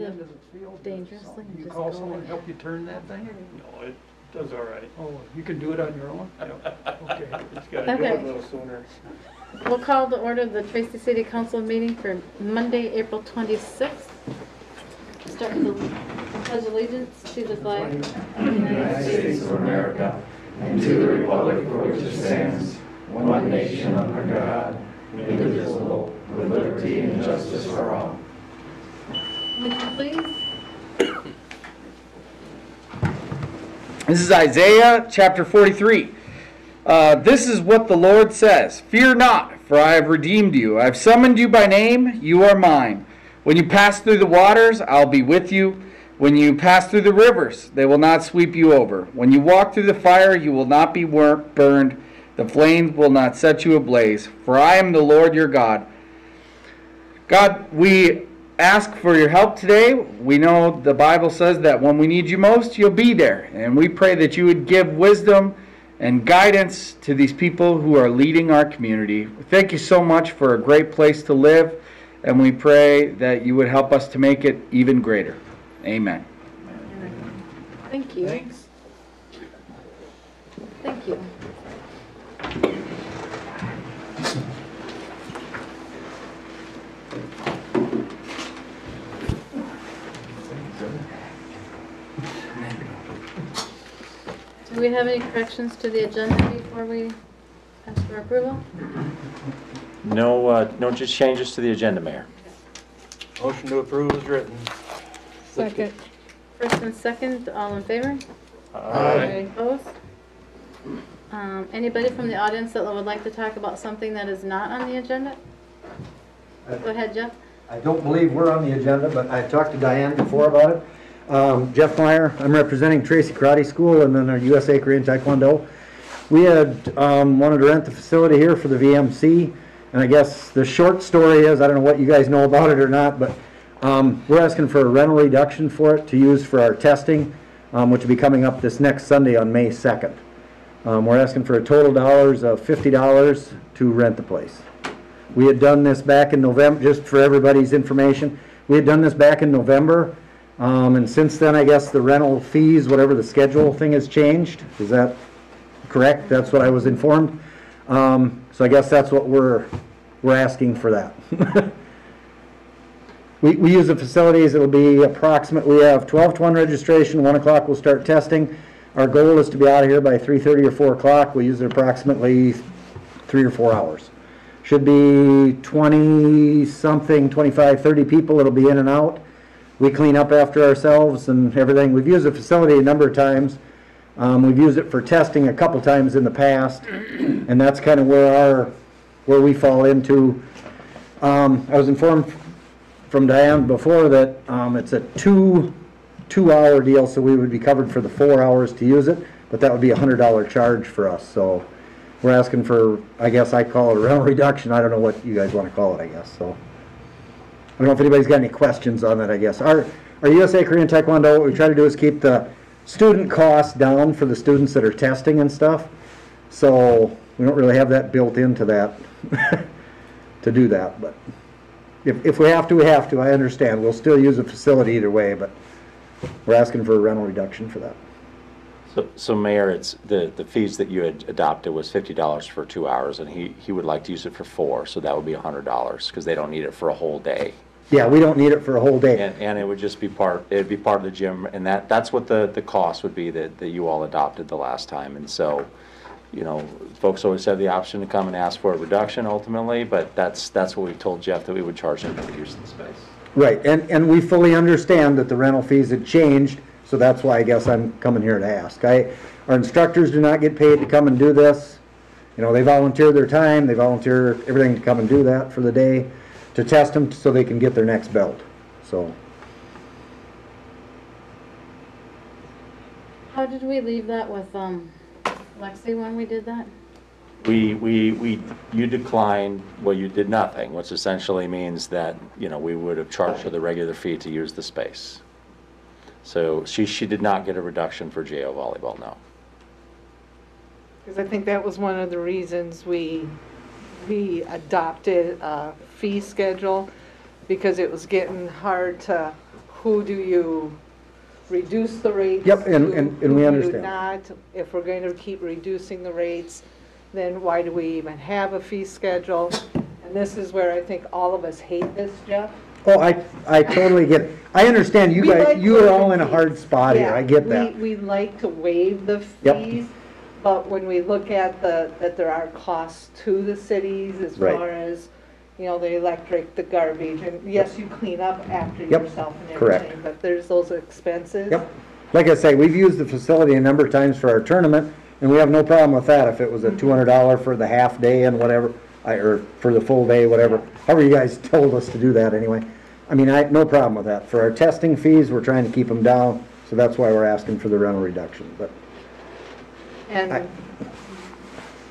into the field. dangerously and You just call go someone in. to help you turn that thing? No, it does all right. Oh, you can do it on your own? Okay. Just gotta do Okay. it a little sooner. We'll call to order the Tracy City Council meeting for Monday, April 26th. Start with the pledge allegiance to the flag of the United States of America, and to the republic for which it stands, one nation under God, indivisible, with liberty and justice for all. Would you please? This is Isaiah chapter 43. This is what the Lord says. Fear not, for I have redeemed you. I have summoned you by name. You are mine. When you pass through the waters, I'll be with you. When you pass through the rivers, they will not sweep you over. When you walk through the fire, you will not be burned. The flames will not set you ablaze. For I am the Lord your God. God, we ask for your help today. We know the Bible says that when we need you most, you'll be there. And we pray that you would give wisdom and guidance to these people who are leading our community. Thank you so much for a great place to live. And we pray that you would help us to make it even greater. Amen. Thank you. Thanks. Thank you. Do we have any corrections to the agenda before we ask for approval? No just changes to the agenda, Mayor. Motion to approve is written. Second. First and second, all in favor? Aye. Opposed? Anybody from the audience that would like to talk about something that is not on the agenda? Go ahead, Jeff. I don't believe we're on the agenda, but I talked to Diane before about it. Jeff Meyer, I'm representing Tracy Karate School and then our USA Korean Taekwondo. We had wanted to rent the facility here for the VMC, and I guess the short story is, I don't know what you guys know about it or not, but we're asking for a rental reduction for it to use for our testing, which will be coming up this next Sunday on May 2nd. We're asking for a total dollars of $50 to rent the place. We had done this back in November, just for everybody's information. We had done this back in November, and since then, I guess the rental fees, whatever the schedule thing has changed. Is that correct? That's what I was informed. So I guess that's what we're asking for that. We use the facilities. It'll be approximately, we have 12 to 1 registration, 1 o'clock we'll start testing. Our goal is to be out of here by 3:30 or 4 o'clock. We use it approximately 3 or 4 hours. Should be 20 something, 25, 30 people. It'll be in and out. We clean up after ourselves and everything. We've used the facility a number of times. We've used it for testing a couple times in the past, and that's kind of where we fall into. I was informed from Diane before that it's a two-hour deal, so we would be covered for the 4 hours to use it, but that would be a $100 charge for us. So we're asking for, I guess I call it a rental reduction. I don't know what you guys want to call it, I guess. So I don't know if anybody's got any questions on that, I guess. Our USA Korean Taekwondo, what we try to do is keep the student costs down for the students that are testing and stuff. So we don't really have that built into that to do that. But if we have to, we have to. I understand. We'll still use the facility either way, but we're asking for a rental reduction for that. So Mayor, it's the fees that you had adopted was $50 for 2 hours, and he would like to use it for 4, so that would be $100 because they don't need it for a whole day. Yeah, we don't need it for a whole day. And it would just be part of the gym, and that's what the cost would be that you all adopted the last time. And so, you know, folks always have the option to come and ask for a reduction ultimately, but that's what we told Jeff that we would charge him for use of the space. Right, and we fully understand that the rental fees had changed, so that's why I guess I'm coming here to ask. Our instructors do not get paid to come and do this. You know, they volunteer their time, they volunteer everything to come and do that for the day, to test them so they can get their next belt. So. How did we leave that with Lexi when we did that? You declined, well, you did nothing, which essentially means that, you know, we would have charged her the regular fee to use the space. So she did not get a reduction for JO volleyball, no. Because I think that was one of the reasons we adopted a fee schedule, because it was getting hard to who do you reduce the rates? Yep, and who we do you understand. not? If we're going to keep reducing the rates, then why do we even have a fee schedule? And this is where I think all of us hate this, Jeff. Oh, I totally get it. I understand you We guys, like you are all in a waiving hard fees. spot here, Yeah, I get that. We like to waive the Yep. fees, but when we look at that there are costs to the cities as Right. far as, you know, the electric, the garbage, and yes, you clean up after Yep, yourself and correct. everything, but there's those expenses. Yep. Like I say, we've used the facility a number of times for our tournament, and we have no problem with that if it was a $200 for the half day and whatever, or for the full day, whatever. However you guys told us to do that anyway. I mean, no problem with that. For our testing fees, we're trying to keep them down, so that's why we're asking for the rental reduction, but. And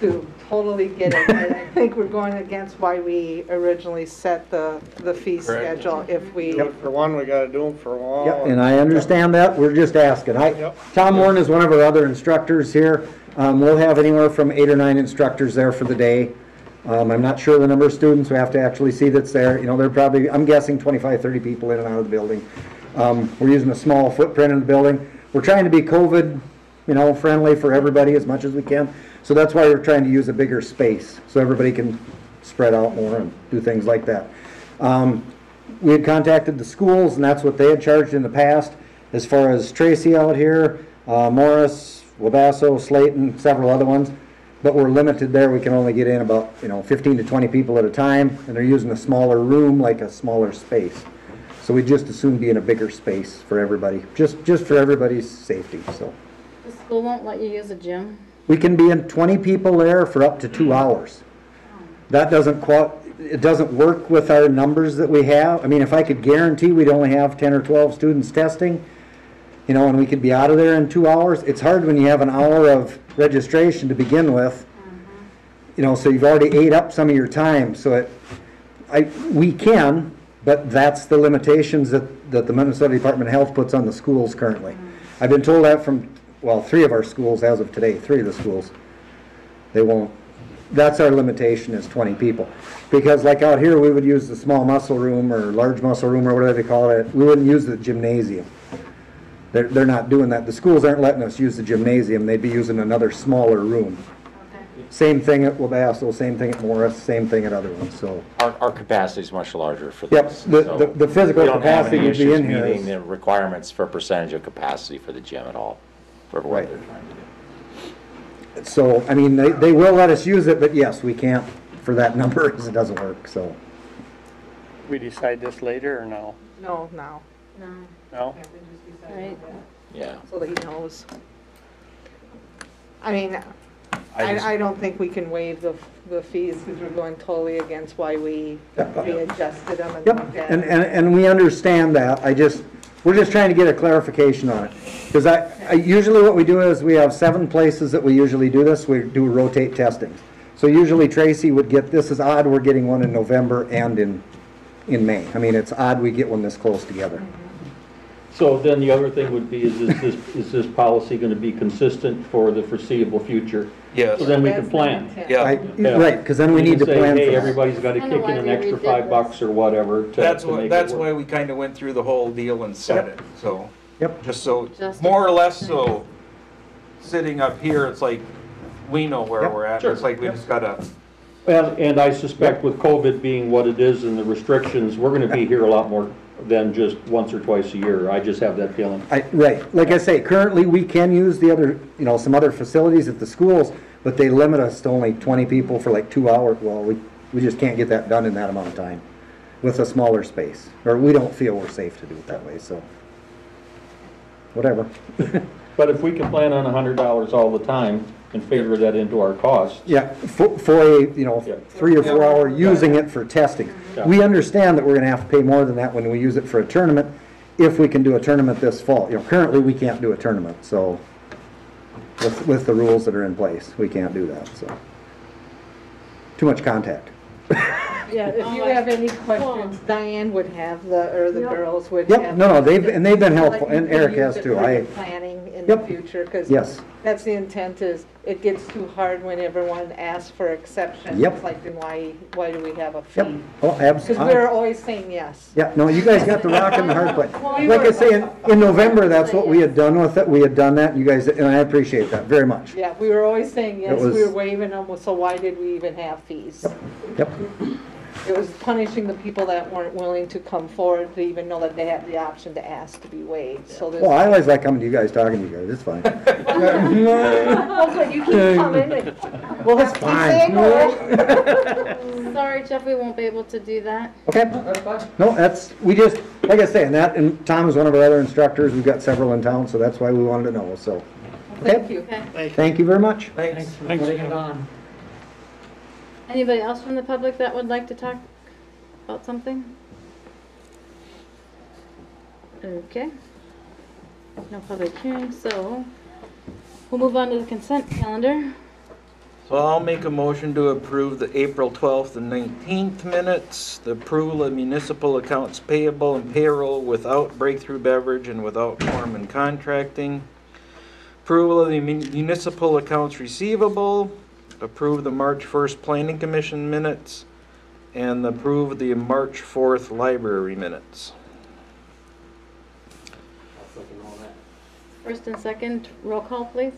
to totally get it, and I think we're going against why we originally set the fee Correct. schedule if we. Do it for one, we gotta do them for all. Yep, and I understand that, we're just asking. Yep. Tom Warren is one of our other instructors here. We'll have anywhere from 8 or 9 instructors there for the day. I'm not sure the number of students, we have to actually see that's there. You know, they're probably, I'm guessing 25, 30 people in and out of the building. We're using a small footprint in the building. We're trying to be COVID, you know, friendly for everybody as much as we can. So that's why we're trying to use a bigger space, so everybody can spread out more and do things like that. We had contacted the schools, and that's what they had charged in the past. As far as Tracy out here, Morris, Wabasso, Slayton, several other ones. But we're limited there, we can only get in about, 15 to 20 people at a time, and they're using a smaller room, like a smaller space. So we just as soon be in a bigger space for everybody, just for everybody's safety, so. The school won't let you use a gym? We can be in 20 people there for up to 2 hours. That it doesn't work with our numbers that we have. I mean, if I could guarantee we'd only have 10 or 12 students testing, and we could be out of there in 2 hours, it's hard when you have an hour of registration to begin with. So you've already ate up some of your time, so we can, but that's the limitations that the Minnesota Department of Health puts on the schools currently. I've been told that from, 3 of our schools as of today, 3 of the schools. They won't, that's our limitation is 20 people. Because like out here, we would use the small muscle room or large muscle room or whatever they call it. We wouldn't use the gymnasium. They're not doing that. The schools aren't letting us use the gymnasium. They'd be using another smaller room. Same thing at Wabasso, same thing at Morris, same thing at other ones, so. Our capacity is much larger for Yep, this. the so physical we don't have capacity any would be issues in here. meeting the requirements for percentage of capacity for the gym at all, for what Right. they're trying to do. So, I mean, they will let us use it, but yes, we can't for that number because it doesn't work, so. We decide this later or no? No, no. No. No? Right. Yeah. So that he knows. I mean, I just- I don't think we can waive the fees because we're going totally against why we readjusted them and Yep, looked at and, it. and we understand that. We're just trying to get a clarification on it. Because usually what we do is we have 7 places that we usually do this. We do rotate testings. So usually Tracy would get, this is odd, we're getting one in November and in May. I mean, it's odd we get one this close together. So then the other thing would be, is this policy going to be consistent for the foreseeable future? Yes. So then we That's can the plan. intent. Yeah. Right, because then we need to can say, plan hey, for that. everybody's got to Kinda kick in why an we extra redid $5 or whatever to That's to why, make it that's work. why we kind of went through the whole deal and said it, so. Yep. Just so, Just- more or less so, sitting up here, it's like, we know where Yep, we're at. sure, It's like we just gotta, And I suspect with COVID being what it is and the restrictions, we're going to be here a lot more than just once or twice a year. I just have that feeling. Right, like I say, currently we can use the other, some other facilities at the schools, but they limit us to only 20 people for like 2 hours. Well, we just can't get that done in that amount of time with a smaller space. Or we don't feel we're safe to do it that way, so. Whatever. But if we can plan on $100 all the time and figure that into our costs, Yeah, for a, Yeah. 3 or 4 hour using it for testing. Yeah. We understand that we're gonna have to pay more than that when we use it for a tournament, if we can do a tournament this fall. Currently, we can't do a tournament, so, with the rules that are in place, we can't do that, so. Too much contact. Yeah, if you have any questions, Diane would have the girls would Yep, have. no, they've been helpful, Like, you and can Eric use has it too. for your planning in the Yep. future, because Yes. that's the intent, is it gets too hard when everyone asks for exceptions. Yep. It's like, then why do we have a Yep. fee? Oh, Because absolutely. we're always saying yes. Yeah, no, you guys got the rock and the hard place. Well, we Like I were- say, in November, that's what we had done with it. We had done that, you guys, and I appreciate that very much. Yeah, we were always saying yes, was- we were waiving them, so why did we even have fees? Yep. It was punishing the people that weren't willing to come forward to even know that they had the option to ask to be waived, so there's. Well, I always like coming to you guys, talking to you guys, it's fine. Well, good, you keep coming, and we'll have to keep fine. saying no. Sorry, Jeff, we won't be able to do that. Okay, That's fine. no, we just, like I say, and Tom is one of our other instructors, we've got several in town, so that's why we wanted to know, so. Thank you. Okay. Thank you very much. Thanks for putting it on. Anybody else from the public that would like to talk about something? Okay. No public hearing, so we'll move on to the consent calendar. So I'll make a motion to approve the April 12th and 19th minutes, the approval of municipal accounts payable and payroll without Breakthrough Beverage and without Corman Contracting, approval of the municipal accounts receivable, approve the March 1st Planning Commission minutes, and approve the March 4th library minutes. First and second, roll call, please.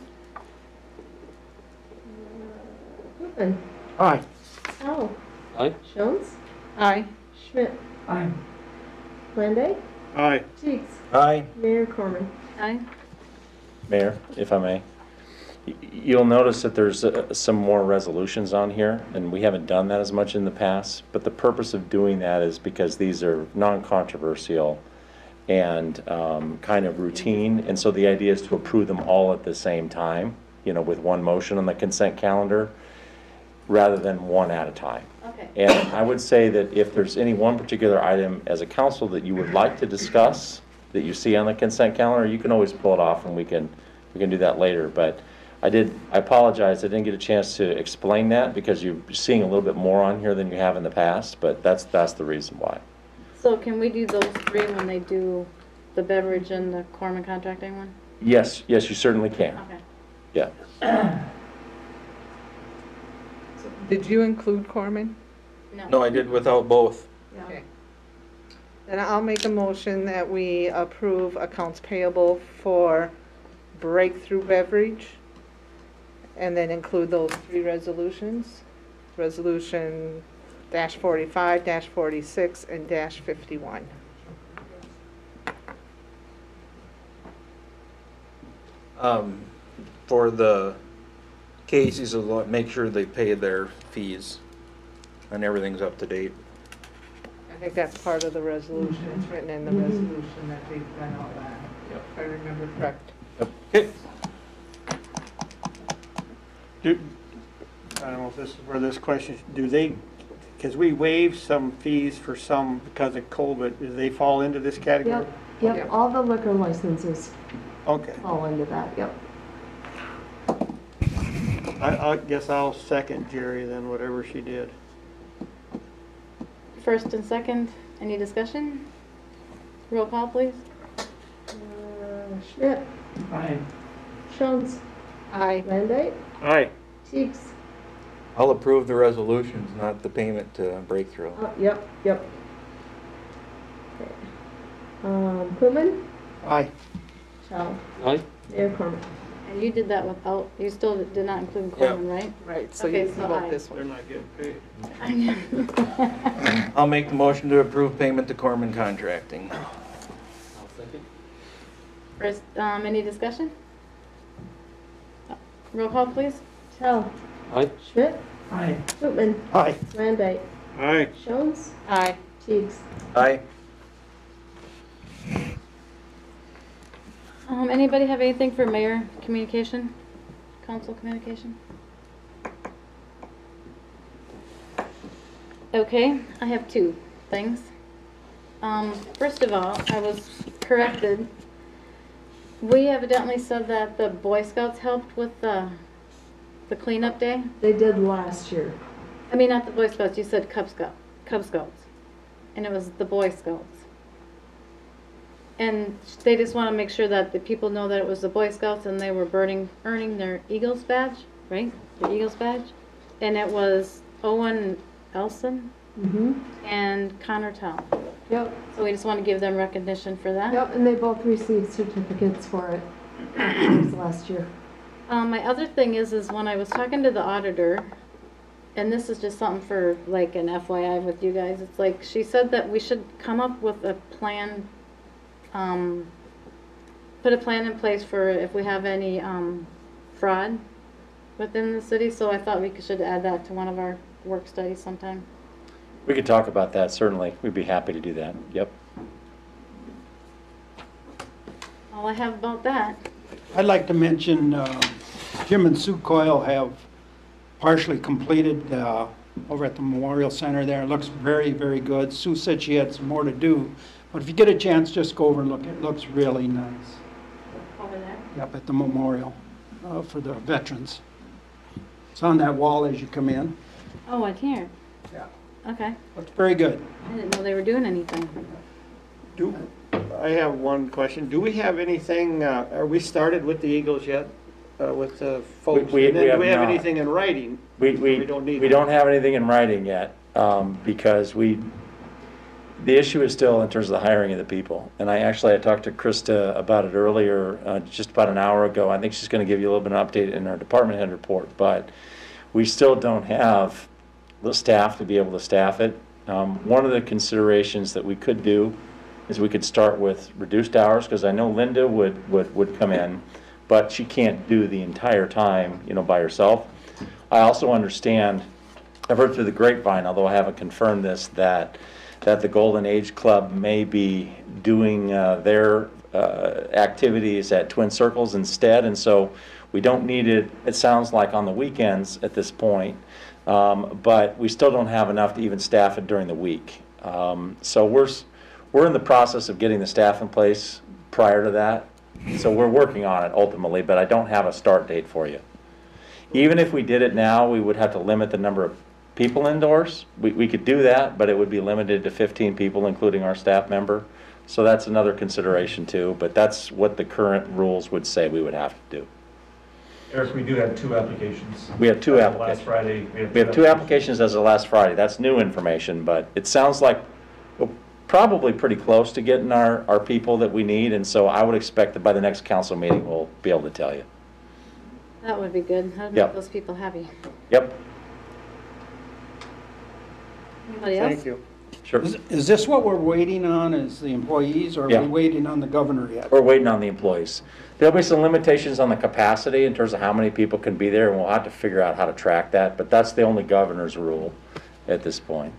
Whitman. Aye. Powell. Aye. Jones. Aye. Schmidt. Aye. Landay. Aye. Cheeks. Aye. Mayor Corman. Aye. Mayor, if I may, you'll notice that there's some more resolutions on here, and we haven't done that as much in the past, but the purpose of doing that is because these are non-controversial and kind of routine, and so the idea is to approve them all at the same time, you know, with one motion on the consent calendar, rather than one at a time. Okay. And I would say that if there's any one particular item as a council that you would like to discuss, that you see on the consent calendar, you can always pull it off and we can do that later. But I apologize, I didn't get a chance to explain that because you're seeing a little bit more on here than you have in the past, but that's the reason why. So can we do those three when they do the beverage and the Corman Contracting one? Yes, you certainly can. Okay. Yeah. Did you include Corman? No, I did without both. Okay. Then I'll make a motion that we approve accounts payable for Breakthrough Beverage, and then include those three resolutions. Resolution -45, -46, and -51. For the cases, make sure they pay their fees and everything's up to date. I think that's part of the resolution, it's written in the resolution that they've done all that, Yep. if I remember correct. Okay. I don't know if this is where this question, because we waived some fees for some because of COVID, do they fall into this category? Yep, Yep. all the liquor licenses Okay, fall into that, yep. I guess I'll second Jerry then, whatever she did. First and second, any discussion? Roll call, please. Schmidt. Aye. Jones. Aye. Landay. Aye. Cheeks. I'll approve the resolutions, not the payment to Breakthrough. Yep. Okay. Whitman. Aye. Chow. Aye. Mayor Corman. And you did that without, you still did not include Corman, right? Right, so Okay, you so vote aye. this They're one. not getting paid. I'll make the motion to approve payment to Corman Contracting. First, any discussion? Roll call, please. Chow. Aye. Schmidt. Aye. Whitman. Aye. Landay. Aye. Jones. Aye. Cheeks. Aye. Anybody have anything for mayor communication, council communication? Okay, I have two things. First of all, I was corrected. We evidently said that the Boy Scouts helped with the cleanup day. They did last year. I mean, not the Boy Scouts, you said Cub Scouts. And it was the Boy Scouts. And they just want to make sure that the people know that it was the Boy Scouts and they were earning their Eagles badge, right? The Eagles badge. And it was Owen Elson Mm-hmm. and Connor Tell. Yep, So we just want to give them recognition for that. yep, and they both received certificates for it this last year. My other thing is when I was talking to the auditor, and this is just something for like an FYI with you guys, it's like she said that we should come up with a plan, put a plan in place for if we have any fraud within the city. So I thought we should add that to one of our work studies sometime. We could talk about that, certainly. We'd be happy to do that. Yep. All I have about that. I'd like to mention Jim and Sue Coyle have partially completed over at the Memorial Center there. It looks very, very good. Sue said she had some more to do, but if you get a chance, just go over and look. It looks really nice. Over there? Yep, at the memorial for the veterans. It's on that wall as you come in. Oh, in here? Yeah. Okay. Looks very good. I didn't know they were doing anything. I have one question. Do we have anything, are we started with the Eagles yet, with the folks? We And then have do we have not. anything in writing? We don't need we that. don't have anything in writing yet, because the issue is still in terms of the hiring of the people. And I talked to Krista about it earlier, just about an hour ago. I think she's going to give you a little bit of an update in our department head report, but we still don't have the staff to be able to staff it. One of the considerations that we could do is we could start with reduced hours, because I know Linda would come in, but she can't do the entire time, by herself. I also understand, I've heard through the grapevine, although I haven't confirmed this, that the Golden Age Club may be doing their activities at Twin Circles instead, and so we don't need it sounds like on the weekends at this point, but we still don't have enough to even staff it during the week. So we're in the process of getting the staff in place prior to that, so we're working on it ultimately, but I don't have a start date for you. Even if we did it now, we would have to limit the number of people indoors. We could do that, but it would be limited to 15 people, including our staff member. So that's another consideration too, but that's what the current rules would say we would have to do. Eric, we do have 2 applications. We have 2 Last applications. Friday. We have 2 applications as of last Friday. That's new information, but it sounds like we're probably pretty close to getting our people that we need, and so I would expect that by the next council meeting, we'll be able to tell you. That would be good. That would Yep. make those people happy. Yep, Anybody else? Thank you. sure. Is this what we're waiting on, is the employees, or are Yeah. we waiting on the governor yet? We're waiting on the employees. There'll be some limitations on the capacity in terms of how many people can be there, and we'll have to figure out how to track that, but that's the only governor's rule at this point.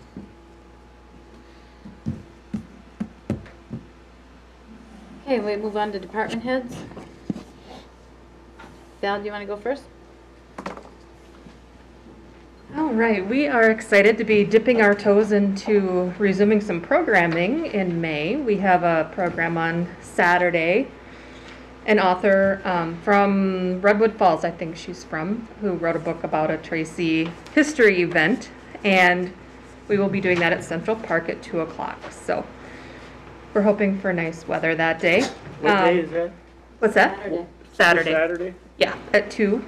Okay, we move on to department heads. Val, do you want to go first? All right, we are excited to be dipping our toes into resuming some programming in May. We have a program on Saturday. An author from Redwood Falls, I think she's from, who wrote a book about a Tracy history event, and we will be doing that at Central Park at 2 o'clock. So we're hoping for nice weather that day. What day is that? What's that? Saturday. Saturday. Saturday? Yeah, at 2.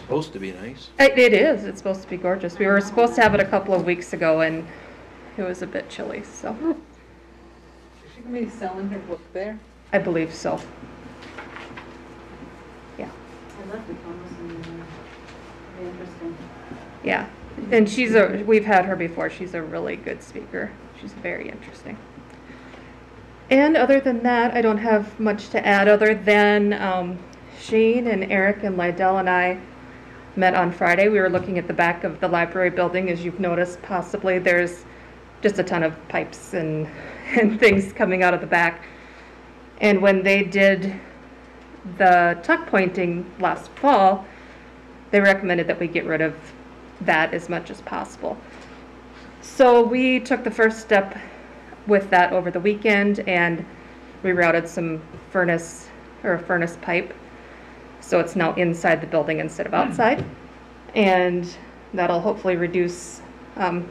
Supposed to be nice. It is. It's supposed to be gorgeous. We were supposed to have it a couple of weeks ago, and it was a bit chilly, so Is she gonna be selling her book there? I believe so. Yeah, I love the Thomas and very interesting. yeah. And we've had her before. She's a really good speaker. She's very interesting. And other than that, I don't have much to add other than Shane and Eric and Lydell and I met on Friday. We were looking at the back of the library building. As you've noticed, possibly there's just a ton of pipes and things coming out of the back. And when they did the tuck pointing last fall, they recommended that we get rid of that as much as possible. So we took the first step with that over the weekend and rerouted some furnace pipe. So it's now inside the building instead of outside. And that'll hopefully reduce some,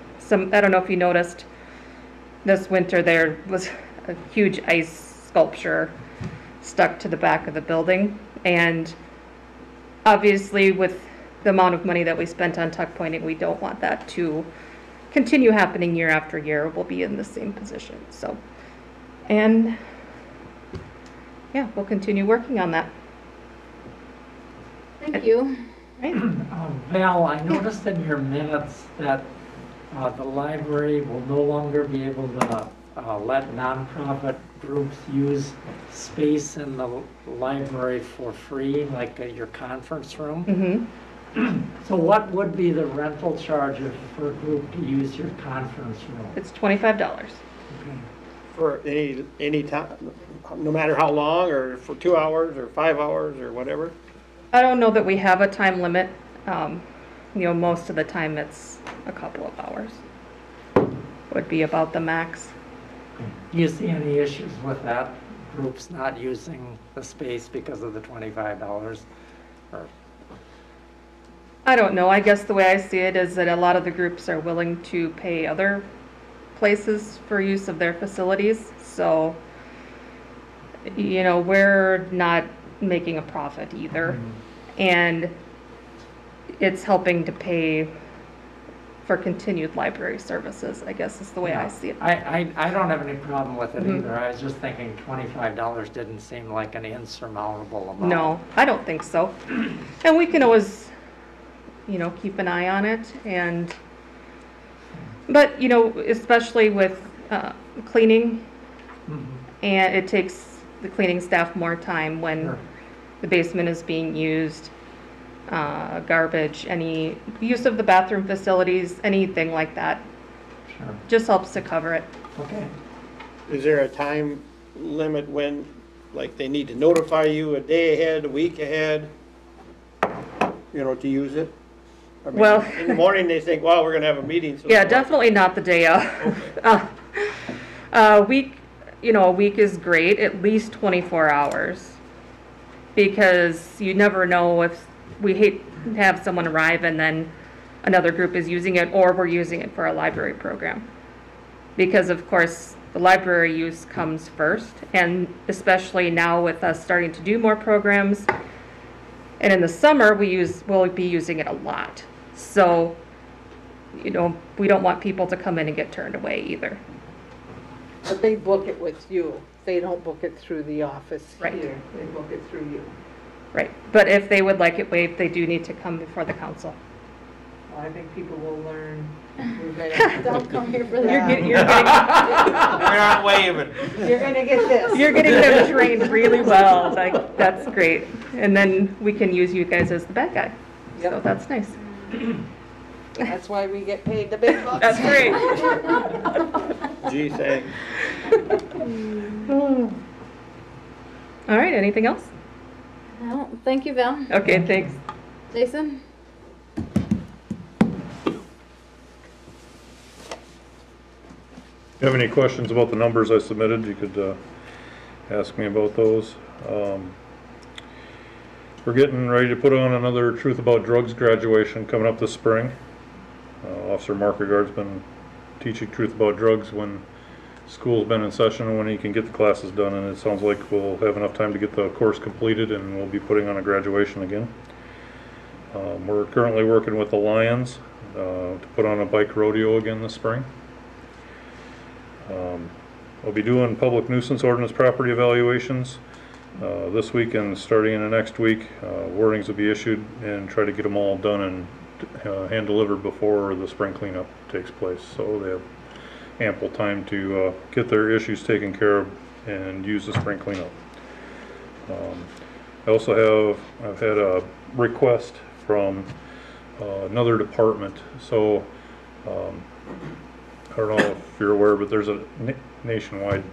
I don't know if you noticed, this winter there was a huge ice sculpture stuck to the back of the building. And obviously with the amount of money that we spent on tuck pointing, we don't want that to continue happening year after year. We'll be in the same position. So, and yeah, we'll continue working on that. Thank you. Right? Val, I noticed in your minutes that the library will no longer be able to let nonprofit groups use space in the library for free, like your conference room. Mm-hmm. So what would be the rental charge for a group to use your conference room? It's $25. Okay. For any time, no matter how long, or for 2 hours, or 5 hours, or whatever? I don't know that we have a time limit. Most of the time it's a couple of hours. Would be about the max. Do you see any issues with that? Groups not using the space because of the $25? Or I don't know. I guess the way I see it is that a lot of the groups are willing to pay other places for use of their facilities. So, we're not making a profit either. Mm-hmm. And it's helping to pay for continued library services, I guess is the way I see it. I don't have any problem with it Mhm. either. I was just thinking $25 didn't seem like an insurmountable amount. No, I don't think so. And we can always, keep an eye on it. But, especially with cleaning, Mhm. and it takes the cleaning staff more time when Sure. the basement is being used, garbage, any use of the bathroom facilities, anything like that. Sure. Just helps to cover it. Okay. Is there a time limit when, like, they need to notify you a day ahead, a week ahead, to use it? I mean, Well- in the morning, they think, well, we're gonna have a meeting. So Yeah, definitely not the day of. A week is great, at least 24 hours. Because you never know if, we hate to have someone arrive and then another group is using it, or we're using it for a library program. Because of course, the library use comes first, and especially now with us starting to do more programs. And in the summer, we'll be using it a lot. So, we don't want people to come in and get turned away either. But they book it with you. They don't book it through the office Right. here. They book it through you. Right, but if they would like it waived, they do need to come before the council. Well, I think people will learn. Don't come here for You're that. getting, We're not waiving. You're gonna get this. you're getting them trained really well, like, that's great. And then we can use you guys as the bad guy, so Yep. that's nice. That's why we get paid the big bucks. That's great. Gee, thanks. All right, anything else? No, thank you, Val. Okay, thanks. Jason? If you have any questions about the numbers I submitted, you could ask me about those. We're getting ready to put on another Truth About Drugs graduation coming up this spring. Officer Mark Regard's been teaching Truth About Drugs when school's been in session and when he can get the classes done, and it sounds like we'll have enough time to get the course completed, and we'll be putting on a graduation again. We're currently working with the Lions to put on a bike rodeo again this spring. We'll be doing public nuisance ordinance property evaluations this week and starting in the next week. Warnings will be issued and try to get them all done and hand delivered before the spring cleanup takes place, so they have ample time to get their issues taken care of and use the spring cleanup. I've had a request from another department. So I don't know if you're aware, but there's a nationwide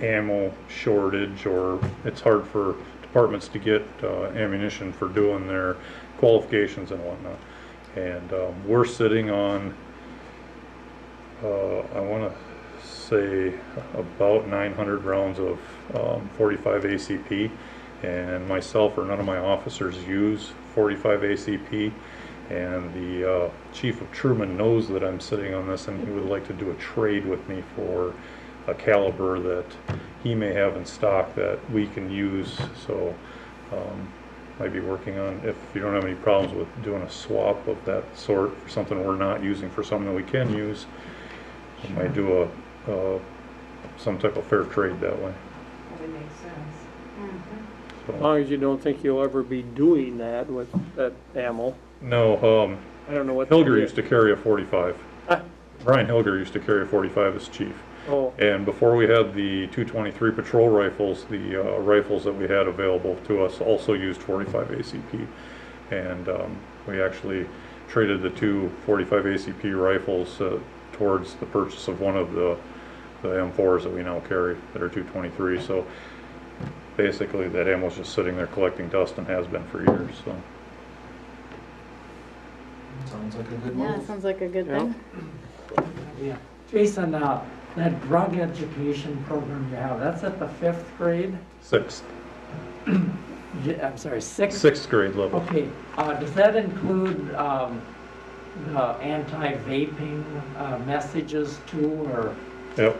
ammo shortage, or it's hard for departments to get ammunition for doing their qualifications and whatnot. And we're sitting on, I want to say about 900 rounds of 45 ACP, and myself or none of my officers use 45 ACP. And the chief of Truman knows that I'm sitting on this, and he would like to do a trade with me for a caliber that he may have in stock that we can use. So might be working on, if you don't have any problems with doing a swap of that sort for something we're not using for something that we can use, we might do some type of fair trade that way. That would make sense. As long as you don't think you'll ever be doing that with that ammo. No, I don't know what. Hilger used to carry a 45. Ah. Brian Hilger used to carry a 45 as chief. Oh, And before we had the 223 patrol rifles, the rifles that we had available to us also used 45 ACP. And we actually traded the two 45 ACP rifles towards the purchase of one of the M4s that we now carry that are 223. So basically that ammo's just sitting there collecting dust and has been for years. So. Sounds like a good Yeah, move. sounds like a good thing. Yeah. Jason, that drug education program you have, that's at the 5th grade? Sixth. I'm sorry, 6th? Sixth grade level. Okay, does that include the anti-vaping messages too, or? Yep.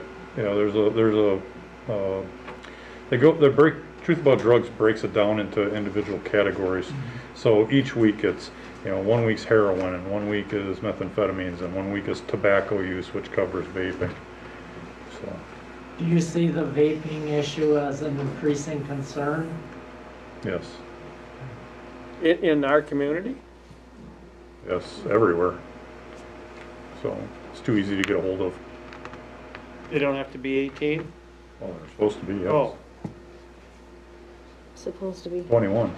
Truth About Drugs breaks it down into individual categories. So each week it's, 1 week's heroin, and 1 week is methamphetamines, and 1 week is tobacco use, which covers vaping. So. Do you see the vaping issue as an increasing concern? Yes. in our community? Yes, everywhere. So it's too easy to get a hold of. They don't have to be 18? Well, they're supposed to be, yes. Oh. Supposed to be. 21.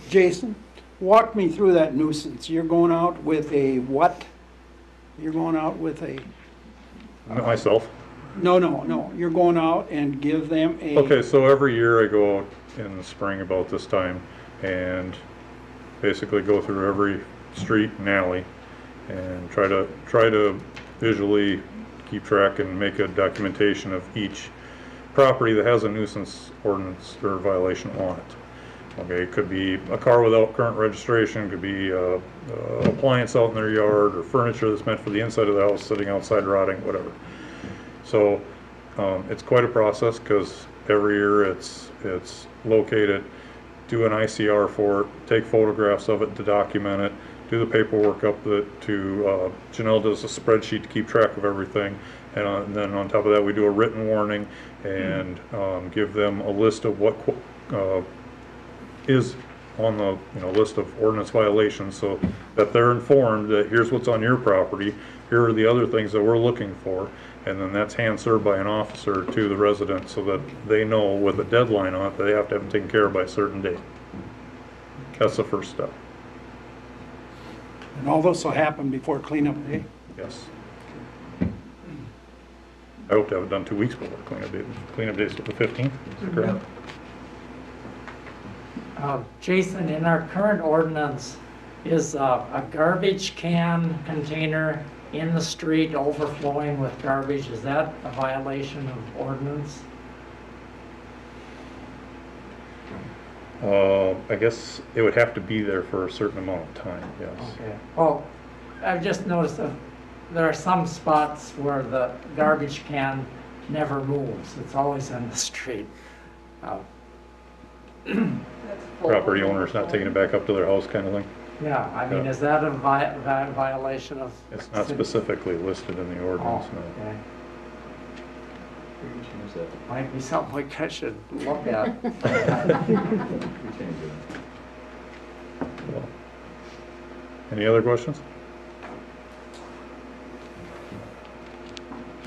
Jason, walk me through that nuisance. You're going out with a what? You're going out with a... Myself. No. You're going out and give them a... Okay, so every year I go out in the spring about this time and basically go through every street and alley and try to visually keep track and make a documentation of each property that has a nuisance ordinance or violation on it. Okay, it could be a car without current registration, could be appliance out in their yard, or furniture that's meant for the inside of the house sitting outside rotting, whatever. So it's quite a process because every year it's located, do an ICR for it, take photographs of it to document it, do the paperwork up to Janelle does a spreadsheet to keep track of everything, and then on top of that we do a written warning and give them a list of what is on the list of ordinance violations, so that they're informed that here's what's on your property, here are the other things that we're looking for, and then that's hand served by an officer to the resident so that they know with a deadline on it that they have to have them taken care of by a certain date. That's the first step. And all this will happen before cleanup day? Yes. I hope to have it done 2 weeks before cleanup day. Cleanup day is the 15th, is that correct? Jason, in our current ordinance, is a garbage can container in the street overflowing with garbage, is that a violation of ordinance? I guess it would have to be there for a certain amount of time, yes. Okay. Well, I've just noticed that there are some spots where the garbage can never moves. It's always in the street. Property owners not taking it back up to their house kind of thing. Yeah, I mean, is that a violation of? It's not specifically listed in the ordinance, no. Okay. Might be something we should look at. Well, any other questions?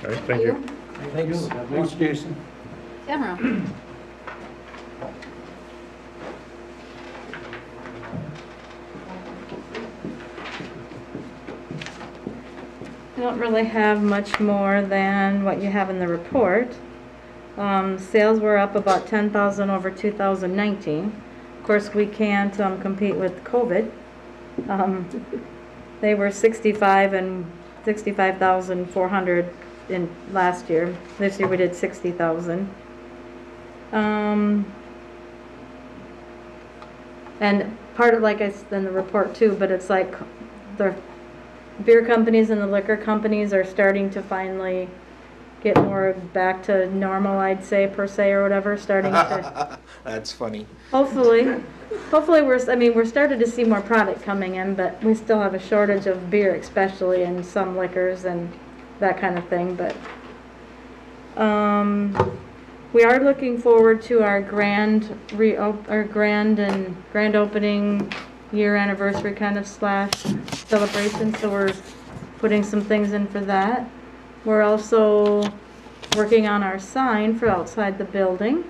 All right, thank you. Thanks. Thanks, Jason. Tamara. I don't really have much more than what you have in the report. Sales were up about 10,000 over 2019. Of course, we can't compete with COVID. They were 65,400 in last year. This year we did 60,000. And part of, like I said in the report too, but it's like beer companies and the liquor companies are starting to finally get more back to normal, I'd say, per se, or whatever, starting to, That's funny. hopefully we're starting to see more product coming in, but we still have a shortage of beer, especially in some liquors and that kind of thing, but we are looking forward to our grand opening year anniversary kind of / celebration, so we're putting some things in for that. We're also working on our sign for outside the building.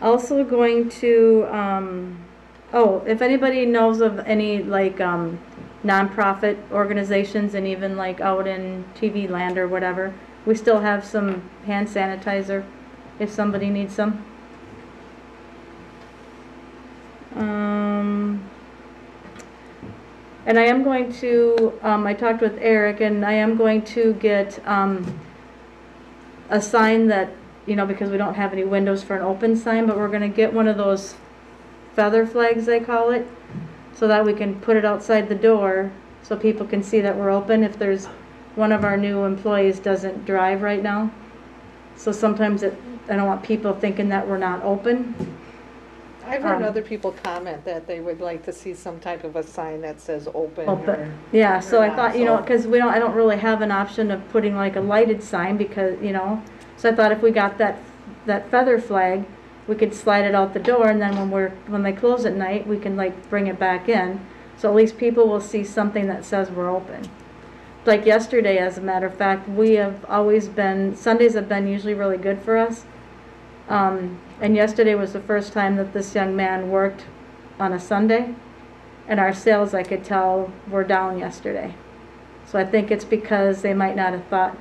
Also going to, if anybody knows of any like nonprofit organizations, and even like out in TV land or whatever, we still have some hand sanitizer if somebody needs some. And I am going to, I talked with Eric, and I am going to get a sign that, because we don't have any windows for an open sign, but we're going to get one of those feather flags, they call it, so that we can put it outside the door so people can see that we're open if there's one of our new employees doesn't drive right now. So sometimes I don't want people thinking that we're not open. I've heard other people comment that they would like to see some type of a sign that says open. Yeah, so I thought, so- because I don't really have an option of putting like a lighted sign because, so I thought if we got that feather flag, we could slide it out the door, and then when they close at night, we can like bring it back in. So at least people will see something that says we're open. Like yesterday, as a matter of fact, Sundays have been usually really good for us. And yesterday was the first time that this young man worked on a Sunday, and our sales, I could tell, were down yesterday. So I think it's because they might not have thought.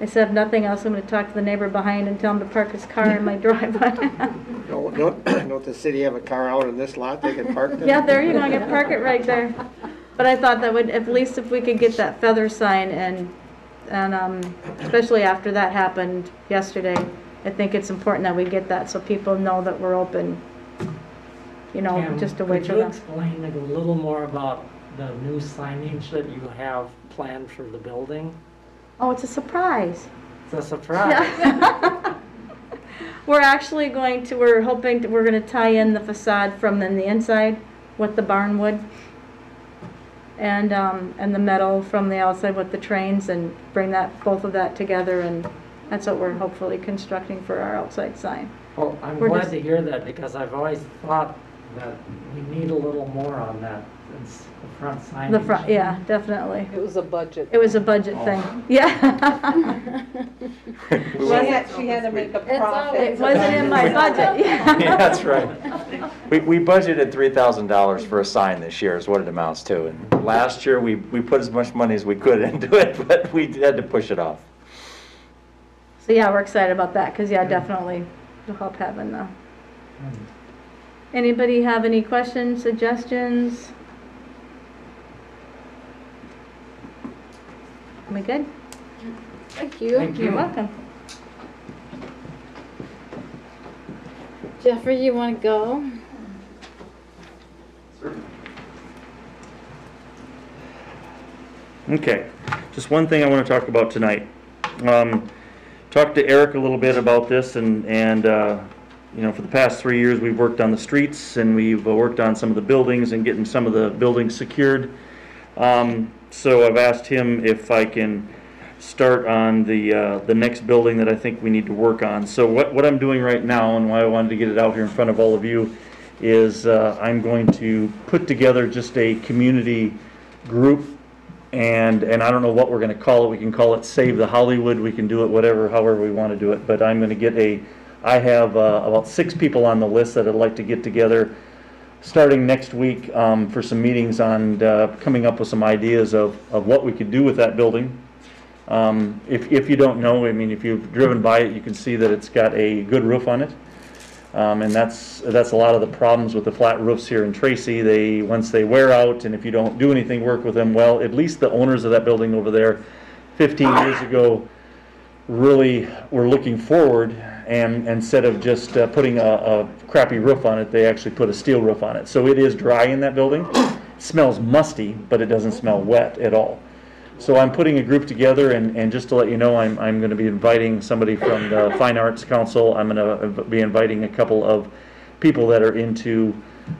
I said, if nothing else, I'm going to talk to the neighbor behind and tell him to park his car in my driveway. Don't the city have a car out in this lot they can park there? Yeah, there you go, I can park it right there. But I thought that would, at least if we could get that feather sign, and especially after that happened yesterday, I think it's important that we get that so people know that we're open, just to wait for Could you them. explain a little more about the new signage that you have planned for the building? Oh, it's a surprise. It's a surprise. Yeah. We're actually we're going to tie in the facade from the inside with the barn wood, and the metal from the outside with the trains, and bring both of that together, and that's what we're hopefully constructing for our outside sign. Well, I'm We're glad just- to hear that, because I've always thought that we need a little more on that. It's the front signage. The front, yeah, definitely. It was a budget. It was a budget thing. Yeah. She had to make a It's profit. It wasn't in my budget. Yeah, that's right. We budgeted $3,000 for a sign this year is what it amounts to. And last year, we put as much money as we could into it, but we had to push it off. So yeah, we're excited about that, because definitely it'll help having the. Anybody have any questions, suggestions? Am I good? Thank you. You're welcome. Jeffrey, you want to go? Okay, just one thing I want to talk about tonight. Talked to Eric a little bit about this, and for the past 3 years we've worked on the streets, and we've worked on some of the buildings and getting some of the buildings secured. So I've asked him if I can start on the next building that I think we need to work on. So what I'm doing right now, and why I wanted to get it out here in front of all of you, is I'm going to put together just a community group, and I don't know what we're going to call it. We can call it Save the Hollywood. We can do it however we want to do it. But I'm going to get I have about 6 people on the list that I'd like to get together starting next week for some meetings on coming up with some ideas of what we could do with that building. If you don't know, if you've driven by it, you can see that it's got a good roof on it. And that's a lot of the problems with the flat roofs here in Tracy. Once they wear out, and if you don't do anything work with them, well, at least the owners of that building over there 15 years ago really were looking forward, and instead of just putting a crappy roof on it, they actually put a steel roof on it. So it is dry in that building, smells musty, but it doesn't smell wet at all. So I'm putting a group together, and just to let you know, I'm going to be inviting somebody from the Fine Arts Council. I'm going to be inviting a couple of people that are into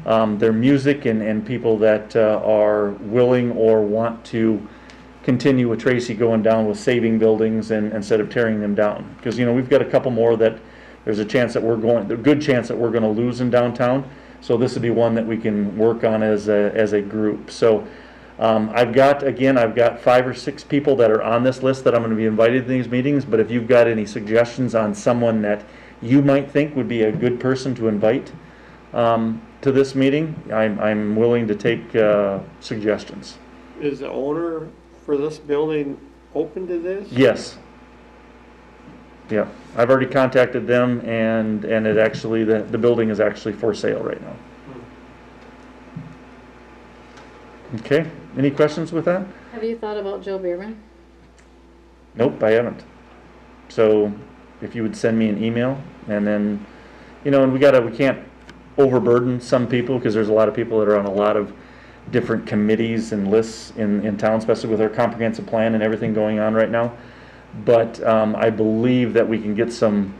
their music, and people that are willing or want to continue with Tracy going down with saving buildings and instead of tearing them down. Because, we've got a couple more that there's a good chance that we're going to lose in downtown. So this would be one that we can work on as a group. So I've got 5 or 6 people that are on this list that I'm going to be invited to these meetings. But if you've got any suggestions on someone that you might think would be a good person to invite to this meeting, I'm willing to take suggestions. Is the owner for this building open to this? Yes. Yeah, I've already contacted them, and it actually, the building is actually for sale right now. Okay, any questions with that? Have you thought about Joe Bierman? Nope, I haven't. So if you would send me an email, and then, and we can't overburden some people, because there's a lot of people that are on a lot of different committees and lists in town, especially with our comprehensive plan and everything going on right now. But I believe that we can get some.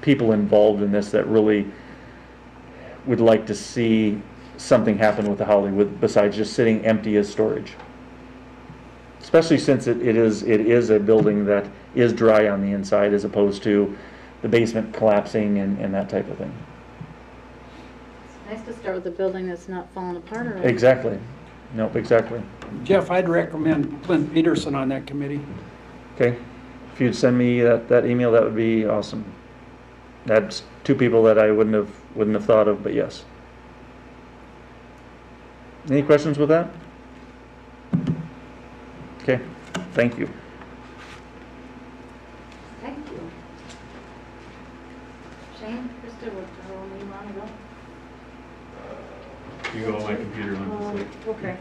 People involved in this that really would like to see something happen with the Hollywood besides just sitting empty as storage. Especially since it is a building that is dry on the inside, as opposed to the basement collapsing and that type of thing. It's nice to start with a building that's not falling apart already. Exactly. Nope, exactly. Jeff, I'd recommend Clint Peterson on that committee. Okay. If you'd send me that email, that would be awesome. That's 2 people that I wouldn't have thought of, but yes. Any questions with that? Okay. Thank you. Thank you. Shane, Krista, where do you want to go? You go on my computer and Okay.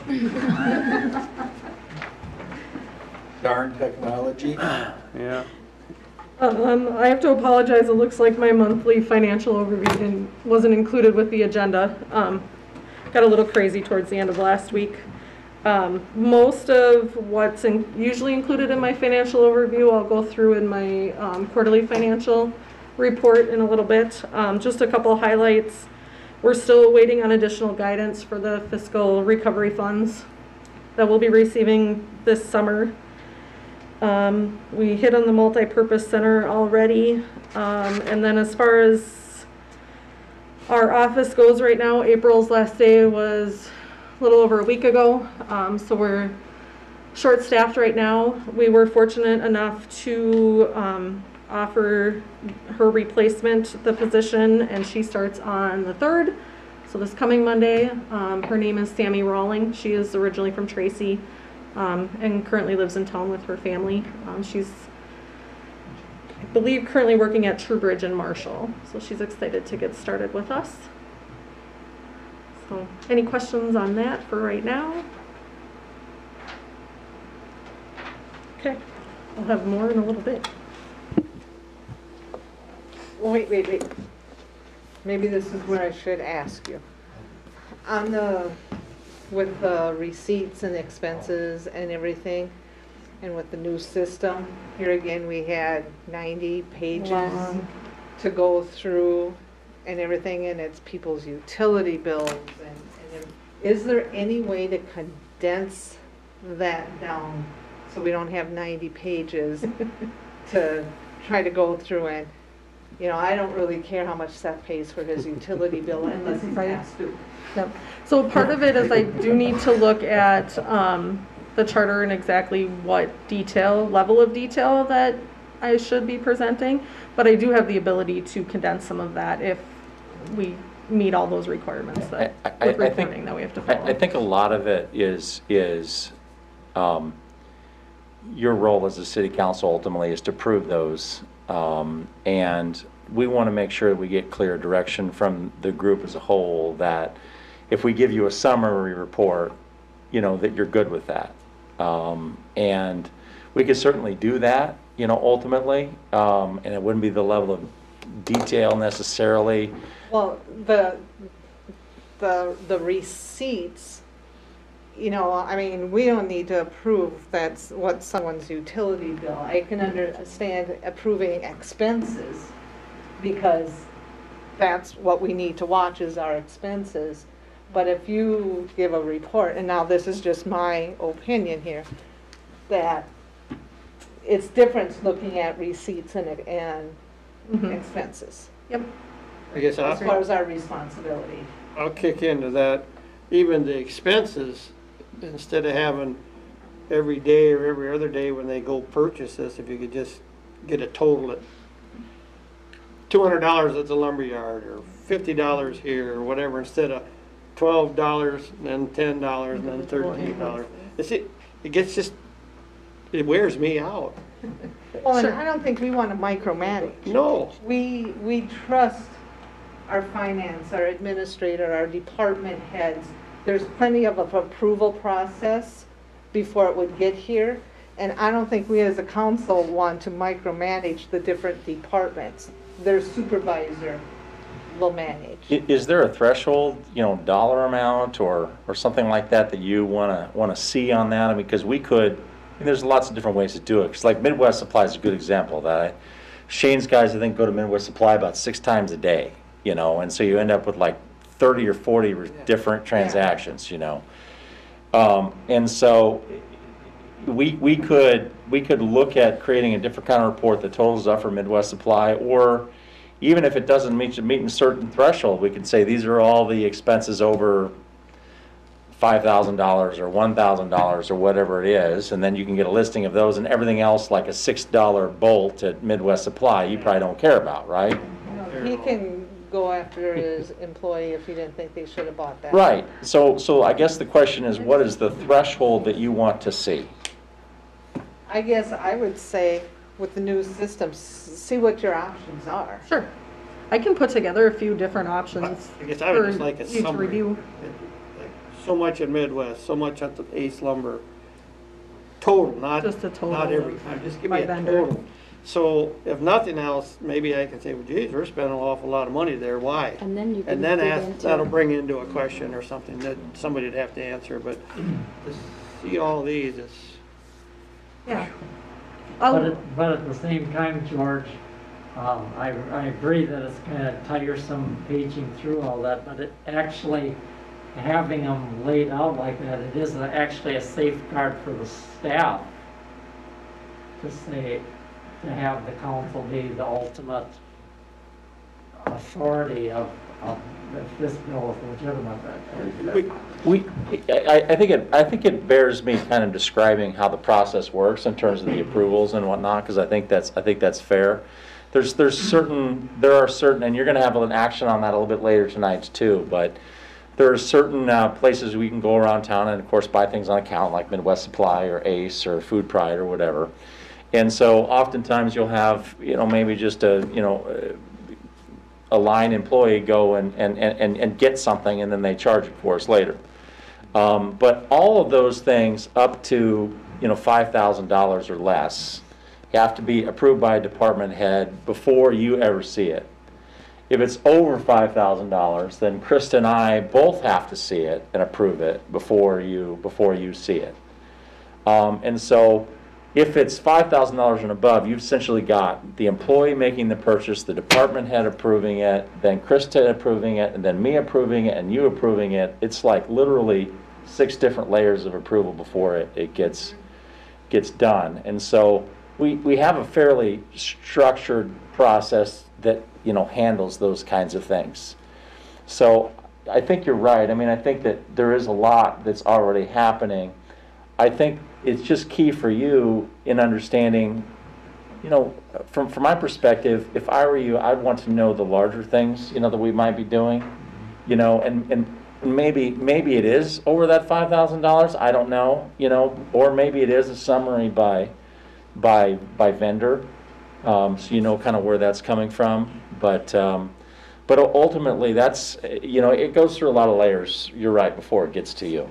Darn technology. Yeah. I have to apologize. It looks like my monthly financial overview wasn't included with the agenda. Got a little crazy towards the end of last week. Most of what's usually included in my financial overview, I'll go through in my quarterly financial report in a little bit. Just a couple of highlights. We're still waiting on additional guidance for the fiscal recovery funds that we'll be receiving this summer. We hit on the multi-purpose center already. And then as far as our office goes right now, April's last day was a little over a week ago. So we're short-staffed right now. We were fortunate enough to offer her replacement the position, and she starts on the 3rd. So this coming Monday. Her name is Sammy Rawling. She is originally from Tracy. And currently lives in town with her family. She's, I believe, currently working at Truebridge and Marshall. So she's excited to get started with us. So any questions on that for right now? Okay, I'll have more in a little bit. Wait. Maybe this is where I should ask you. With the receipts and expenses and everything, and with the new system, here again, we had 90 pages to go through and everything, and it's people's utility bills. And is there any way to condense that down so we don't have 90 pages to try to go through? And I don't really care how much Seth pays for his utility bill unless he's asked to. Yep. So part of it is I do need to look at the charter and exactly what level of detail that I should be presenting, but I do have the ability to condense some of that if we meet all those requirements that with reporting that we have to follow. I think a lot of it is your role as a city council ultimately is to prove those, and we want to make sure that we get clear direction from the group as a whole that if we give you a summary report, that you're good with that. And we could certainly do that, ultimately, and it wouldn't be the level of detail necessarily. Well, the receipts, you know, I mean, we don't need to approve that's what someone's utility bill. I can understand approving expenses because that's what we need to watch is our expenses. But if you give a report, and now this is just my opinion here, that it's different looking at receipts and expenses. Yep. I guess As far as our responsibility. I'll kick into that. Even the expenses, instead of having every day or every other day when they go purchase this, if you could just get a total at $200 at the lumberyard or $50 here or whatever, instead of $12 and then $10 and then $13. It gets just, it wears me out. Well, and I don't think we want to micromanage. No. We trust our finance, our administrator, our department heads. There's plenty of an approval process before it would get here. And I don't think we as a council want to micromanage the different departments. Their supervisor will manage. Is there a threshold, you know, dollar amount or something like that that you wanna see on that? I mean, because we could, I mean, there's lots of different ways to do it. Because like Midwest Supply is a good example of that. Shane's guys, I think, go to Midwest Supply about 6 times a day, you know, and so you end up with like 30 or 40 different transactions, you know. And so we could look at creating a different kind of report that totals up for Midwest Supply, or even if it doesn't meet a certain threshold, we could say these are all the expenses over $5,000 or $1,000 or whatever it is, and then you can get a listing of those, and everything else like a $6 bolt at Midwest Supply you probably don't care about, right? He can go after his employee if he didn't think they should have bought that. Right. So I guess the question is, what is the threshold that you want to see? I guess I would say with the new system, see what your options are. Sure. I can put together a few different options I guess I would for just like a you to summary. review. Like, so much at Midwest, so much at the Ace Lumber. Total, not Just a total not every of- time. Just give by me a vendor. total. So if nothing else, maybe I can say, well, geez, we're spending an awful lot of money there. Why? And then you can And then dig ask, into that'll it. bring into a question or something that somebody'd have to answer. But to see all these, it's Yeah. But at the same time, George, I agree that it's kind of tiresome paging through all that, but it actually, having them laid out like that, it is actually a safeguard for the staff to say, to have the council be the ultimate authority of if this bill is legitimate. I think it bears me kind of describing how the process works in terms of the approvals and whatnot, because I think that's fair. There are certain, and you're going to have an action on that a little bit later tonight too, but there are certain places we can go around town and of course buy things on account like Midwest Supply or Ace or Food Pride or whatever. And so oftentimes you'll have, you know, maybe just a line employee go and get something and then they charge it for us later. But all of those things up to, you know, $5,000 or less have to be approved by a department head before you ever see it. If it's over $5,000, then Krista and I both have to see it and approve it before you see it. And so if it's $5,000 and above, you've essentially got the employee making the purchase, the department head approving it, then Krista approving it, and then me approving it, and you approving it. It's like literally 6 different layers of approval before it gets done. And so we have a fairly structured process that, you know, handles those kinds of things. So I think you're right. I mean, I think that there is a lot that's already happening. I think it's just key for you in understanding, you know, from my perspective, if I were you, I'd want to know the larger things, you know, that we might be doing, you know, and maybe it is over that $5,000, I don't know, you know, or maybe it is a summary by vendor, so you know kind of where that's coming from, but ultimately that's, you know, it goes through a lot of layers, you're right, before it gets to you.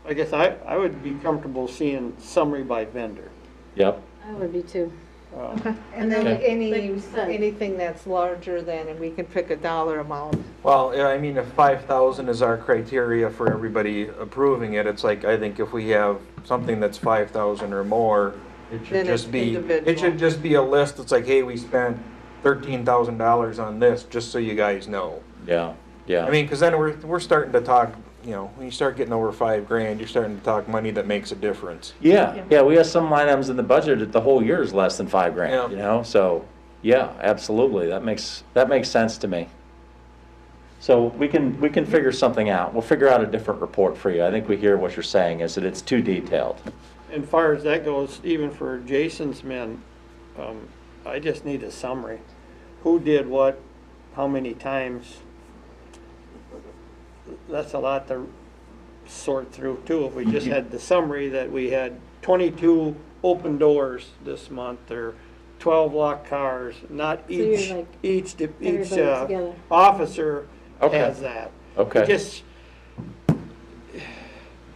I guess I would be comfortable seeing summary by vendor. Yep. I would be too. Okay. And then Okay. anything that's larger than, and we can pick a dollar amount. Well, yeah, I mean, if 5,000 is our criteria for everybody approving it, it's like, I think if we have something that's 5,000 or more, it should Then it's just be, it individual. should just be a list. It's like, hey, we spent $13,000 on this, just so you guys know. Yeah, yeah. I mean, because then we're starting to talk, you know, when you start getting over $5,000, you're starting to talk money that makes a difference. Yeah, we have some line items in the budget that the whole year is less than $5,000, Yeah. you know, so, yeah, absolutely, that makes sense to me. So we can figure something out, we'll figure out a different report for you. I think we hear what you're saying, is that it's too detailed. And far as that goes, even for Jason's men, I just need a summary. Who did what, how many times? That's a lot to sort through too. If we just had the summary that we had 22 open doors this month, or 12 locked cars, not So you're each, like each everybody together. officer Okay. has that. Okay. Just,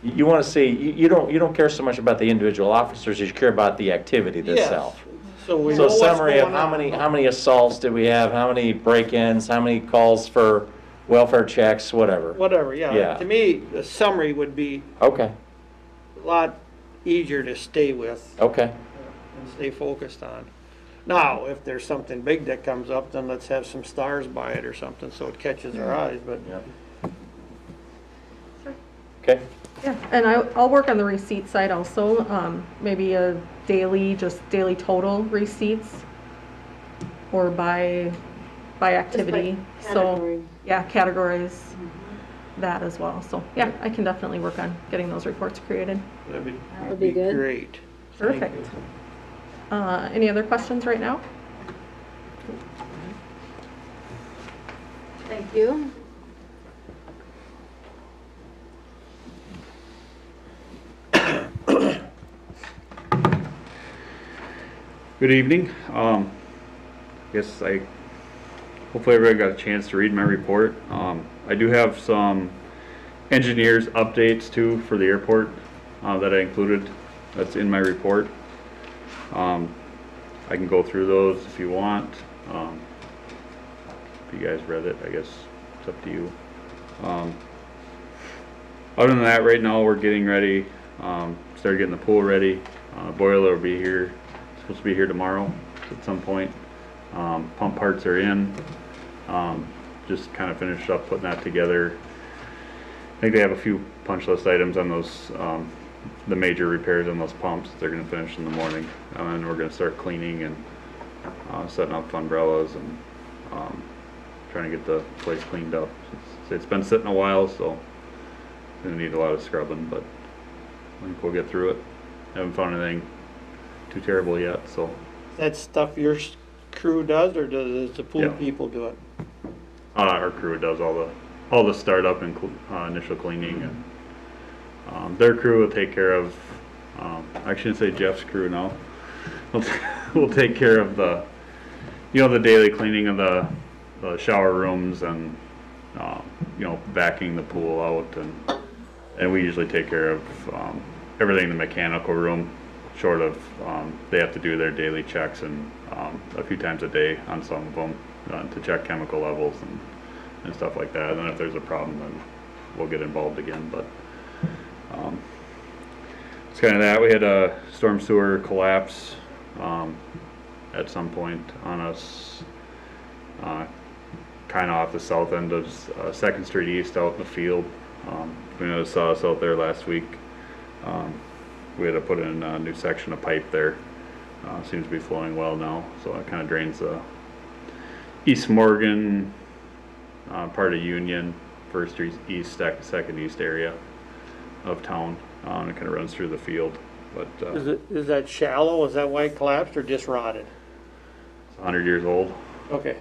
You want to see, you don't care so much about the individual officers, you care about the activity yes. itself. So we So know what's summary of going on. how many assaults did we have, how many break-ins, how many calls for welfare checks, whatever. Whatever, yeah. Yeah. To me, the summary would be Okay, a lot easier to stay with okay. and stay focused on. Now, if there's something big that comes up, then let's have some stars by it or something so it catches our eyes, but. Okay. Yeah, and I'll work on the receipt side also, maybe a daily total receipts, or by activity. category. So, yeah, categorize that as well. So, yeah, I can definitely work on getting those reports created. That would be good. Great. Perfect. Any other questions right now? Thank you. Good evening. Hopefully everybody got a chance to read my report. I do have some engineers updates too for the airport that I included. That's in my report. I can go through those if you want. If you guys read it, I guess it's up to you. Other than that, right now we're getting ready. Started getting the pool ready. Boiler will be here. Supposed to be here tomorrow at some point. Pump parts are in. Just kind of finished up putting that together. I think they have a few punch list items on those, the major repairs on those pumps. They're going to finish in the morning, and then we're going to start cleaning and setting up umbrellas and trying to get the place cleaned up. It's been sitting a while, so it's going to need a lot of scrubbing, but I think we'll get through it. Haven't found anything too terrible yet, so. Is that stuff your crew does, or does the pool Yeah. people do it? Our crew does all the startup and initial cleaning, and their crew will take care of. I shouldn't say Jeff's crew now. We'll take care of the daily cleaning of the shower rooms and vacuuming the pool out, and we usually take care of everything in the mechanical room. Short of they have to do their daily checks and a few times a day on some of them to check chemical levels and stuff like that. And then if there's a problem, then we'll get involved again. But it's kind of that. We had a storm sewer collapse at some point on us, kind of off the south end of 2nd Street East out in the field. We noticed saw us out there last week. We had to put in a new section of pipe there. Seems to be flowing well now, so it kind of drains the East Morgan, part of Union, 1st East, 2nd East area of town. And it kind of runs through the field. But Is that shallow? Is that why it collapsed, or just rotted? it's 100 years old. Okay.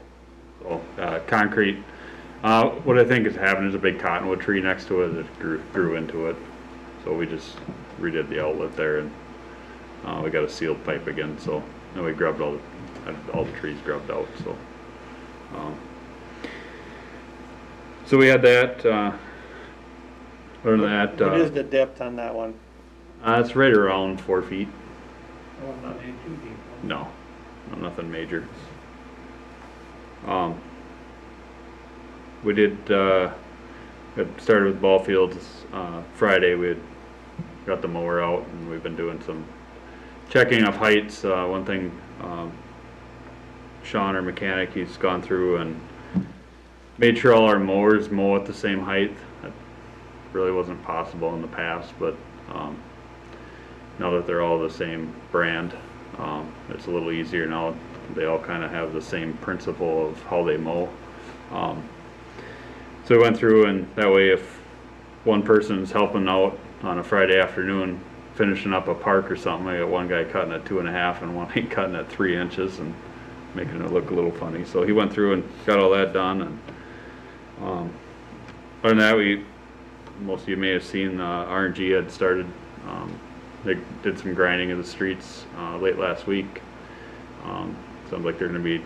So concrete. What I think is happening is a big cottonwood tree next to it that grew into it. So we just redid the outlet there, and we got a sealed pipe again. So and we grubbed all the trees grubbed out. So we had that. Other than that, What is the depth on that one? it's right around 4 feet. Oh, not any too deep. No, nothing major. We did, it started with ball fields, Friday. We had got the mower out and we've been doing some checking of heights. One thing, Sean, our mechanic, he's gone through and made sure all our mowers mow at the same height. That really wasn't possible in the past, but now that they're all the same brand, it's a little easier now. They all kind of have the same principle of how they mow. So we went through, and that way if one person's helping out on a Friday afternoon finishing up a park or something, I got one guy cutting at 2.5 and one cutting at 3 inches and making it look a little funny. So he went through and got all that done. And other than that, most of you may have seen R&G had started. They did some grinding of the streets late last week. Sounds like they're going to be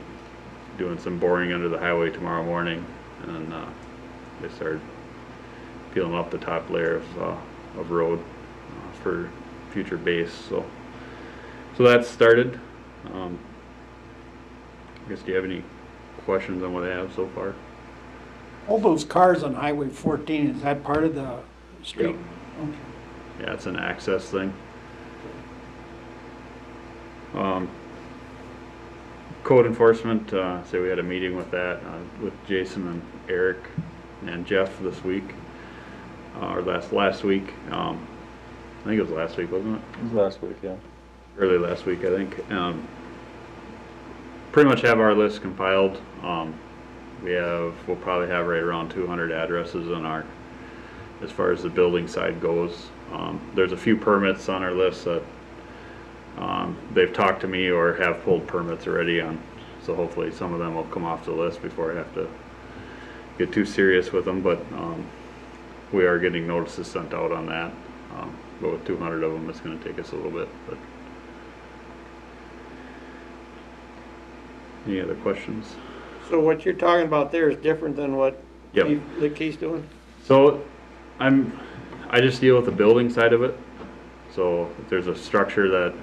doing some boring under the highway tomorrow morning, and they started peeling up the top layer of road for future base. So that's started. I guess, do you have any questions on what I have so far? All those cars on Highway 14, is that part of the street? Yep. Okay. Yeah, it's an access thing. Code enforcement, so we had a meeting with that, with Jason and Eric and Jeff this week, or last week. I think it was last week, wasn't it? It was last week, yeah. Early last week, I think. Pretty much have our list compiled. We'll probably have right around 200 addresses on our, as far as the building side goes. There's a few permits on our list that they've talked to me or have pulled permits already on, so hopefully some of them will come off the list before I have to get too serious with them, but we are getting notices sent out on that. But with 200 of them, it's going to take us a little bit. But any other questions? So what you're talking about there is different than what Yep. Chief Licky's doing? So I just deal with the building side of it. So if there's a structure that,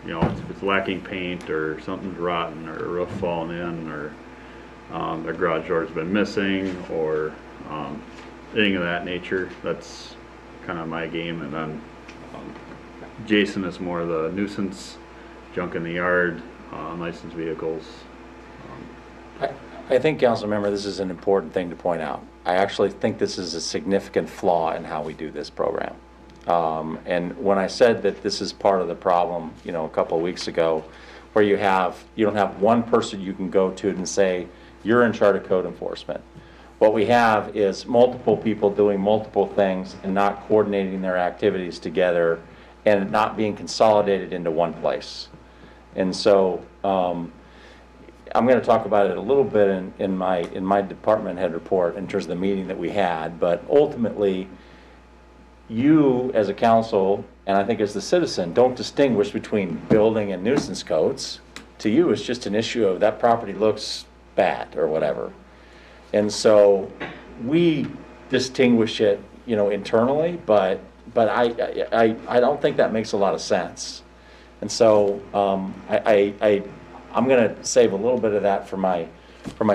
you know, if it's lacking paint or something's rotten or a roof falling in or a garage door's been missing or anything of that nature, that's kind of my game. And then Jason is more the nuisance, junk in the yard, unlicensed vehicles. I think, council member, this is an important thing to point out. I actually think this is a significant flaw in how we do this program. And when I said that this is part of the problem, you know, a couple of weeks ago, where you don't have one person you can go to and say, you're in charge of code enforcement. What we have is multiple people doing multiple things and not coordinating their activities together and not being consolidated into one place. And so, I'm going to talk about it a little bit in my department head report in terms of the meeting that we had, but ultimately, you as a council, and I think as the citizen, don't distinguish between building and nuisance codes. To you, it's just an issue of that property looks bad or whatever. And so we distinguish it, you know, internally, but I don't think that makes a lot of sense. And so I'm going to save a little bit of that for my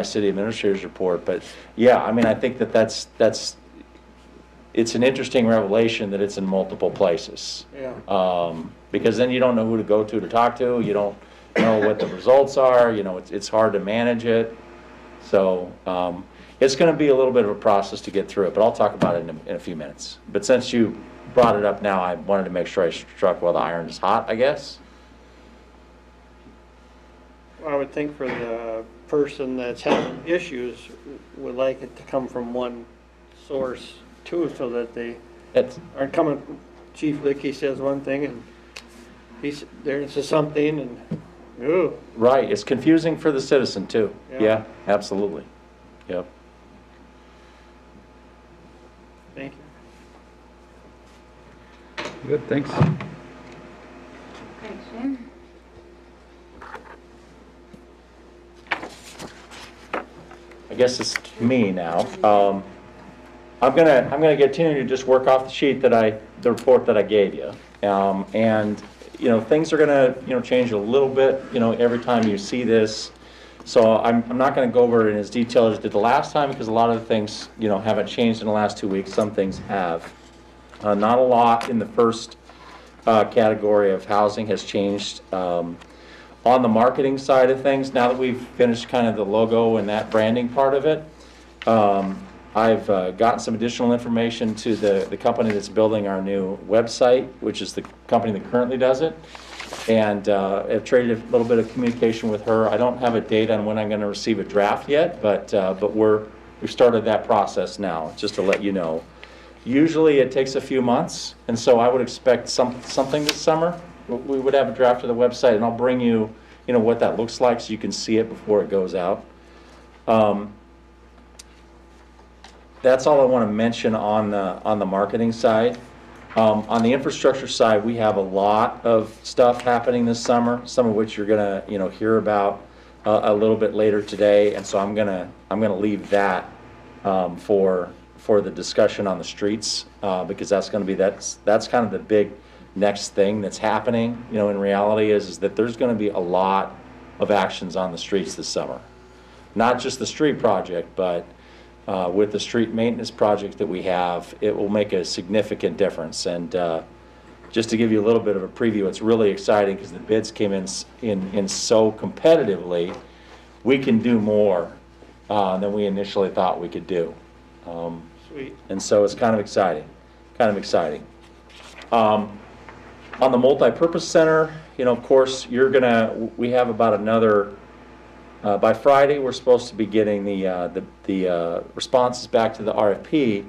city administrator's report. But yeah, I mean, I think that's it's an interesting revelation that it's in multiple places. Yeah. Because then you don't know who to go to talk to. You don't know what the results are. You know, it's hard to manage it. So it's going to be a little bit of a process to get through it. But I'll talk about it in a few minutes. But since you brought it up now, I wanted to make sure I struck while the iron is hot, I guess. I would think for the person that's having issues, would like it to come from one source too, so that they aren't coming, Chief Licky says one thing and there's something and, ooh. Right, it's confusing for the citizen too. Yeah, absolutely. Yep. Thank you. Good, thanks. Thanks, Shane. I guess it's to me now. I'm gonna continue to just work off the sheet the report that I gave you. And you know, things are gonna, you know, change a little bit, you know, every time you see this. So I'm not gonna go over it in as detail as I did the last time, because a lot of the things, you know, haven't changed in the last 2 weeks. Some things have. Not a lot in the first category of housing has changed. On the marketing side of things, now that we've finished kind of the logo and that branding part of it, I've gotten some additional information to the company that's building our new website, which is the company that currently does it. And I've traded a little bit of communication with her. I don't have a date on when I'm going to receive a draft yet, but we've started that process now, just to let you know. Usually it takes a few months, and so I would expect something this summer. We would have a draft of the website, and I'll bring you, you know, what that looks like so you can see it before it goes out. That's all I want to mention on the marketing side. On the infrastructure side, we have a lot of stuff happening this summer, some of which you're gonna, you know, hear about a little bit later today, and so I'm gonna leave that for the discussion on the streets, because that's kind of the big next thing that's happening, you know, in reality is that there's going to be a lot of actions on the streets this summer. Not just the street project, but with the street maintenance project that we have, it will make a significant difference. And just to give you a little bit of a preview, it's really exciting because the bids came in so competitively, we can do more than we initially thought we could do. Sweet. And so it's kind of exciting, on the multi-purpose center, you know, of course, we have about another, by Friday, we're supposed to be getting the responses back to the RFP,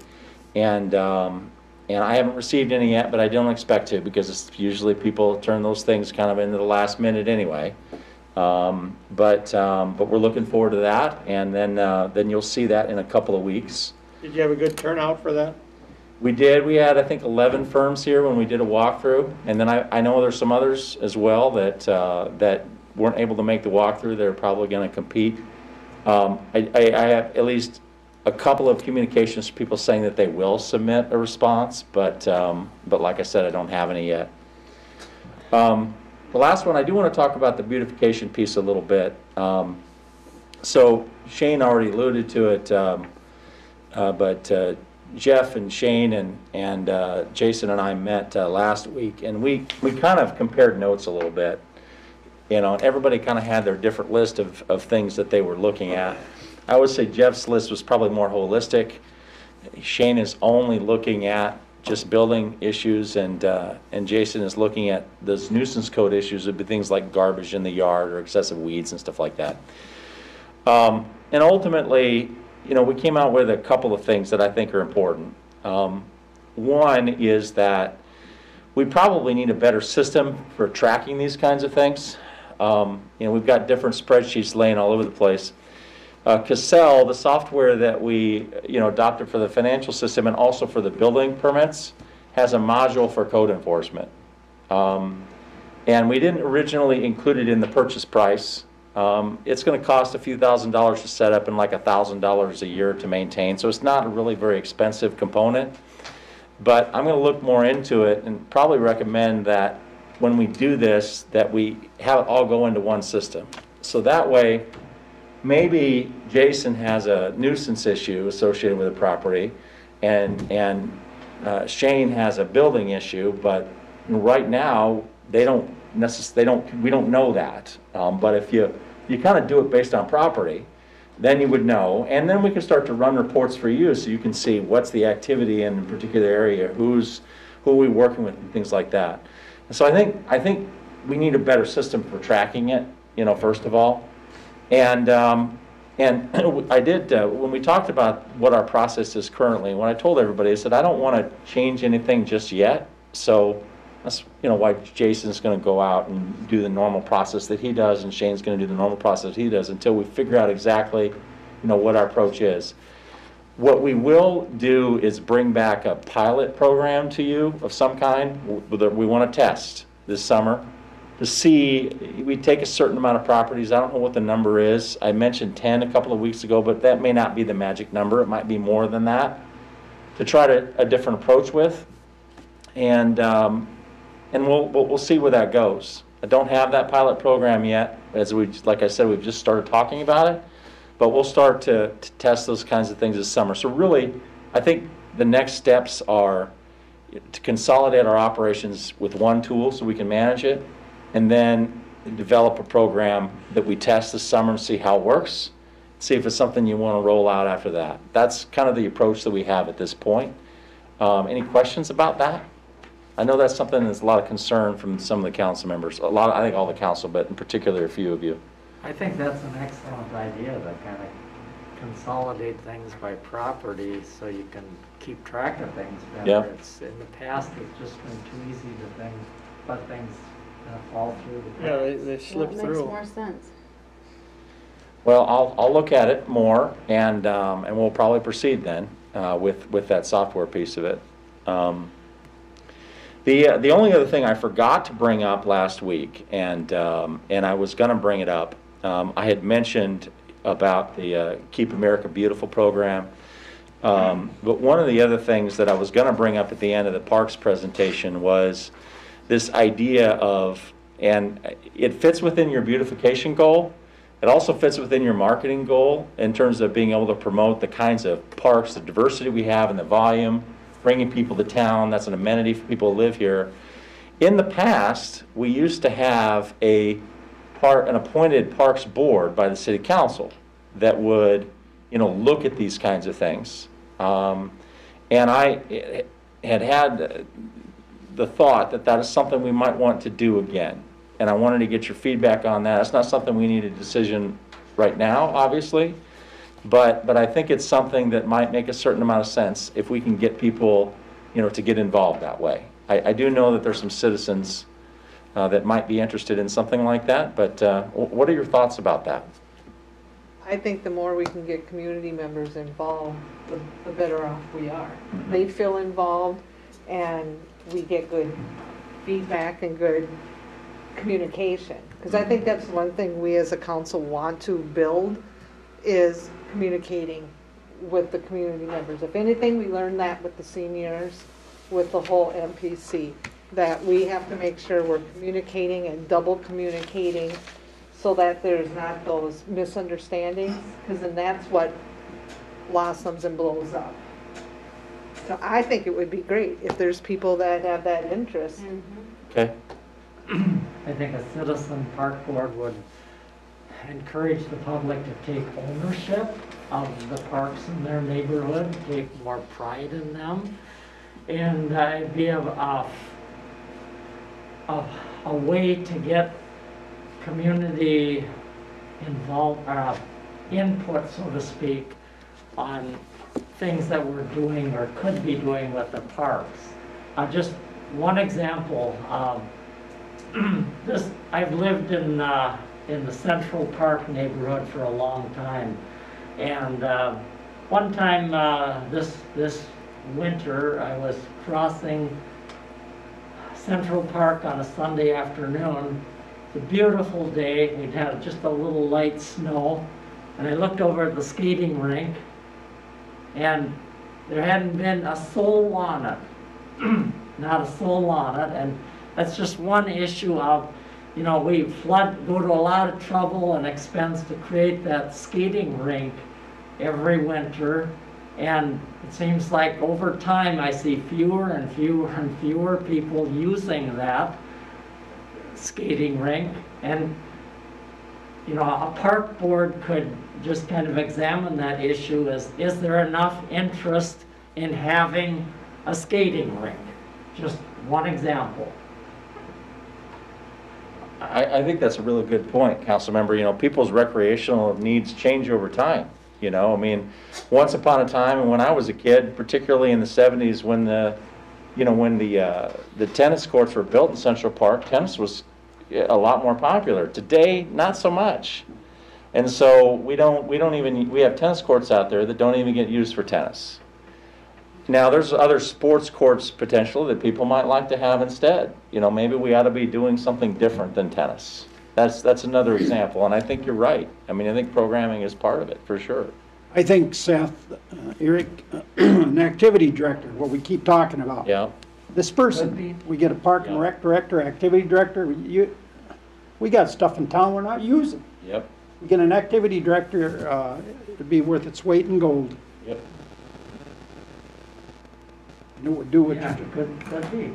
and I haven't received any yet, but I don't expect to, because it's usually people turn those things kind of into the last minute anyway. But we're looking forward to that, and then you'll see that in a couple of weeks. Did you have a good turnout for that? We did. We had, I think, 11 firms here when we did a walkthrough, and then I know there's some others as well that weren't able to make the walkthrough. They're probably going to compete. I have at least a couple of communications from people saying that they will submit a response, but like I said, I don't have any yet. The last one, I do want to talk about the beautification piece a little bit. So Shane already alluded to it, but Jeff and Shane and Jason and I met last week, and we kind of compared notes a little bit. You know, everybody kind of had their different list of things that they were looking at. I would say Jeff's list was probably more holistic. Shane is only looking at just building issues, and Jason is looking at those nuisance code issues. Would be things like garbage in the yard or excessive weeds and stuff like that. And ultimately, you know, we came out with a couple of things that I think are important. One is that we probably need a better system for tracking these kinds of things. You know, we've got different spreadsheets laying all over the place. Cassell, the software that we, you know, adopted for the financial system and also for the building permits, has a module for code enforcement. And we didn't originally include it in the purchase price. It's going to cost a few $1,000s to set up and like $1,000 a year to maintain. So it's not a really very expensive component. But I'm going to look more into it and probably recommend that when we do this, that we have it all go into one system. So that way, maybe Jason has a nuisance issue associated with a property, and Shane has a building issue, but right now we don't know that. But if you kind of do it based on property, then you would know, and then we can start to run reports for you, so you can see what's the activity in a particular area, who are we working with, and things like that. And so I think we need a better system for tracking it, you know, first of all. And I did, when we talked about what our process is currently, when I told everybody, I said, I don't want to change anything just yet. So that's, you know, why Jason's going to go out and do the normal process that he does, and Shane's going to do the normal process he does, until we figure out exactly, you know, what our approach is. What we will do is bring back a pilot program to you of some kind that we want to test this summer to see. We take a certain amount of properties. I don't know what the number is. I mentioned 10 a couple of weeks ago, but that may not be the magic number. It might be more than that, to try a different approach with. And and we'll see where that goes. I don't have that pilot program yet, like I said, we've just started talking about it, but we'll start to test those kinds of things this summer. So really, I think the next steps are to consolidate our operations with one tool so we can manage it, and then develop a program that we test this summer and see how it works, see if it's something you want to roll out after that. That's kind of the approach that we have at this point. Any questions about that? I know that's something that's a lot of concern from some of the council members. I think all the council, but in particular a few of you. I think that's an excellent idea to kind of consolidate things by property so you can keep track of things better. Yeah. It's, in the past, it's just been too easy to let things fall through the Yeah, cracks. they slip That through. makes more sense. Well, I'll look at it more, and we'll probably proceed then with that software piece of it. The only other thing I forgot to bring up last week, and I was going to bring it up, I had mentioned about the Keep America Beautiful program, but one of the other things that I was going to bring up at the end of the parks presentation was this idea of, and it fits within your beautification goal. It also fits within your marketing goal in terms of being able to promote the kinds of parks, the diversity we have and the volume, bringing people to town. That's an amenity for people who live here. In the past, we used to have an appointed parks board by the city council that would, look at these kinds of things. And I had the thought that is something we might want to do again. And I wanted to get your feedback on that. It's not something we need a decision right now, obviously, but I think it's something that might make a certain amount of sense if we can get people, to get involved that way. I do know that there's some citizens that might be interested in something like that, but what are your thoughts about that? I think the more we can get community members involved, the better off we are. They feel involved, and we get good feedback and good communication. Because I think that's one thing we as a council want to build, is communicating with the community members. If anything, we learned that with the seniors, with the whole MPC, that we have to make sure we're communicating and double communicating so that there's not those misunderstandings, because then that's what blossoms and blows up. So I think it would be great if there's people that have that interest. Okay. I think a citizen park board would encourage the public to take ownership of the parks in their neighborhood, take more pride in them, and be a way to get community input, so to speak, on things that we're doing or could be doing with the parks. Just one example. I've lived in the Central Park neighborhood for a long time, and one time this winter I was crossing Central Park on a Sunday afternoon. It's a beautiful day. We'd had just a little light snow, and I looked over at the skating rink, and there hadn't been a soul on it. Not a soul on it. And that's just one issue of, we go to a lot of trouble and expense to create that skating rink every winter. And it seems like over time I see fewer and fewer and fewer people using that skating rink. And, a park board could just kind of examine that issue as, is there enough interest in having a skating rink? Just one example. I think that's a really good point, Councilmember. People's recreational needs change over time. Once upon a time, and when I was a kid, particularly in the 70s, when the tennis courts were built in Central Park, tennis was a lot more popular. Today, not so much. And so we have tennis courts out there that don't even get used for tennis. Now, there's other sports courts potentially that people might like to have instead. Maybe we ought to be doing something different than tennis. That's another example, and I think you're right. I think programming is part of it, for sure. I think, Seth, Eric, an activity director, what we keep talking about. Yeah. dispersing. We get a park and rec director, activity director, we got stuff in town we're not using. Yep, We get an activity director, it'd be worth its weight in gold. yep. And it would do what Yeah, could be.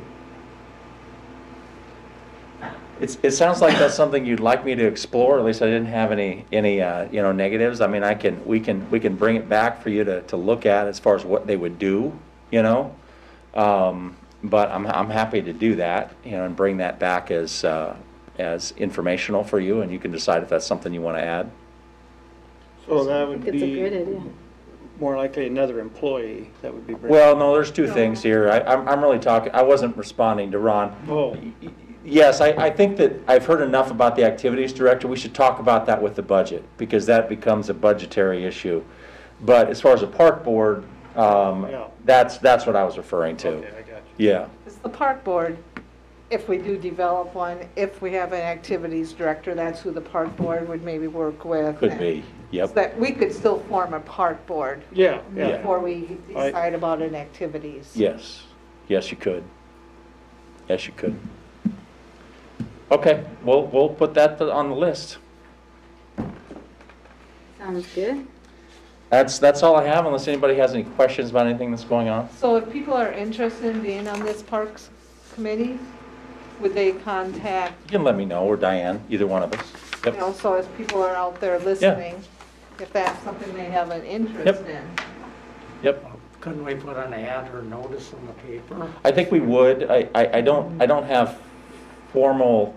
It sounds like that's something you'd like me to explore. At least I didn't have any you know, negatives. I mean, we can bring it back for you to look at as far as what they would do, you know. But I'm happy to do that, you know, and bring that back as informational for you, and you can decide if that's something you want to add. So that would It's a great be idea. more likely another employee that would be bringing. Well, no, there's two things here. I'm really talking, I wasn't responding to Ron. Oh. Yes, I think that I've heard enough about the activities director. We should talk about that with the budget, because that becomes a budgetary issue. But as far as a park board, that's what I was referring to. Okay, I got you. Yeah. It's the park board, if we do develop one, if we have an activities director, that's who the park board would maybe work with. Could be, yep. So that we could still form a park board Yeah, before we decide about an activities. Yes, yes, you could. Yes, you could. Okay, we'll put that on the list. Sounds good. That's all I have, unless anybody has any questions about anything that's going on. So if people are interested in being on this parks committee, would they contact, You can let me know, or Diane, either one of us. you know, so as people are out there listening, if that's something they have an interest in? Yep. Couldn't we put an ad or notice in the paper? I think we would. I don't have formal,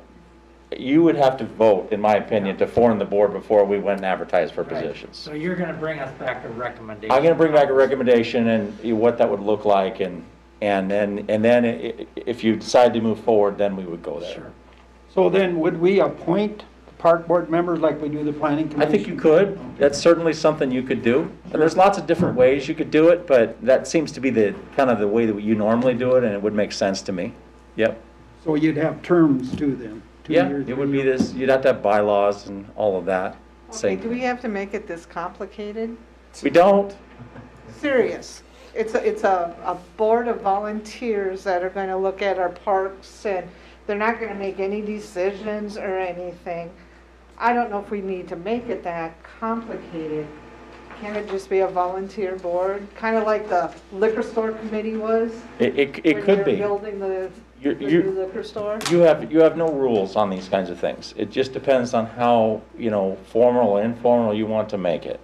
you would have to vote, in my opinion, to form the board before we went and advertised for positions. So you're gonna bring us back a recommendation? I'm gonna bring back a recommendation and what that would look like, and then if you decide to move forward, then we would go there. Sure. So then would we appoint the park board members like we do the planning I commission? think you could. That's certainly something you could do. And there's lots of different ways you could do it, but that seems to be the kind of the way that you normally do it, and it would make sense to me. Yep. So you'd have terms too then? 2 Yeah, years, it would 3 be years? this, you'd have to have bylaws and all of that. Okay, Say, do we have to make it this complicated? we don't. Serious. It's a board of volunteers that are gonna look at our parks, and they're not gonna make any decisions or anything. I don't know if we need to make it that complicated. Can it just be a volunteer board, kind of like the liquor store committee was? It when could they be. were building the You- new liquor store? You have no rules on these kinds of things. It just depends on how, formal or informal you want to make it.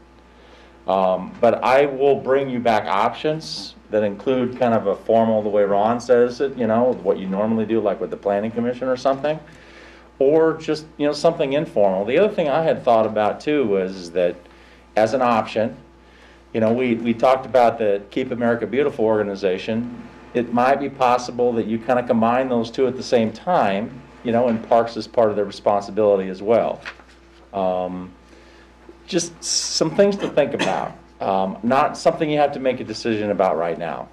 But I will bring you back options that include kind of a formal, the way Ron says it, what you normally do, like with the planning commission or something, or just, something informal. The other thing I had thought about too was that as an option, we talked about the Keep America Beautiful organization. It might be possible that you kind of combine those two at the same time, and parks is part of their responsibility as well. Just some things to think about. Not something you have to make a decision about right now.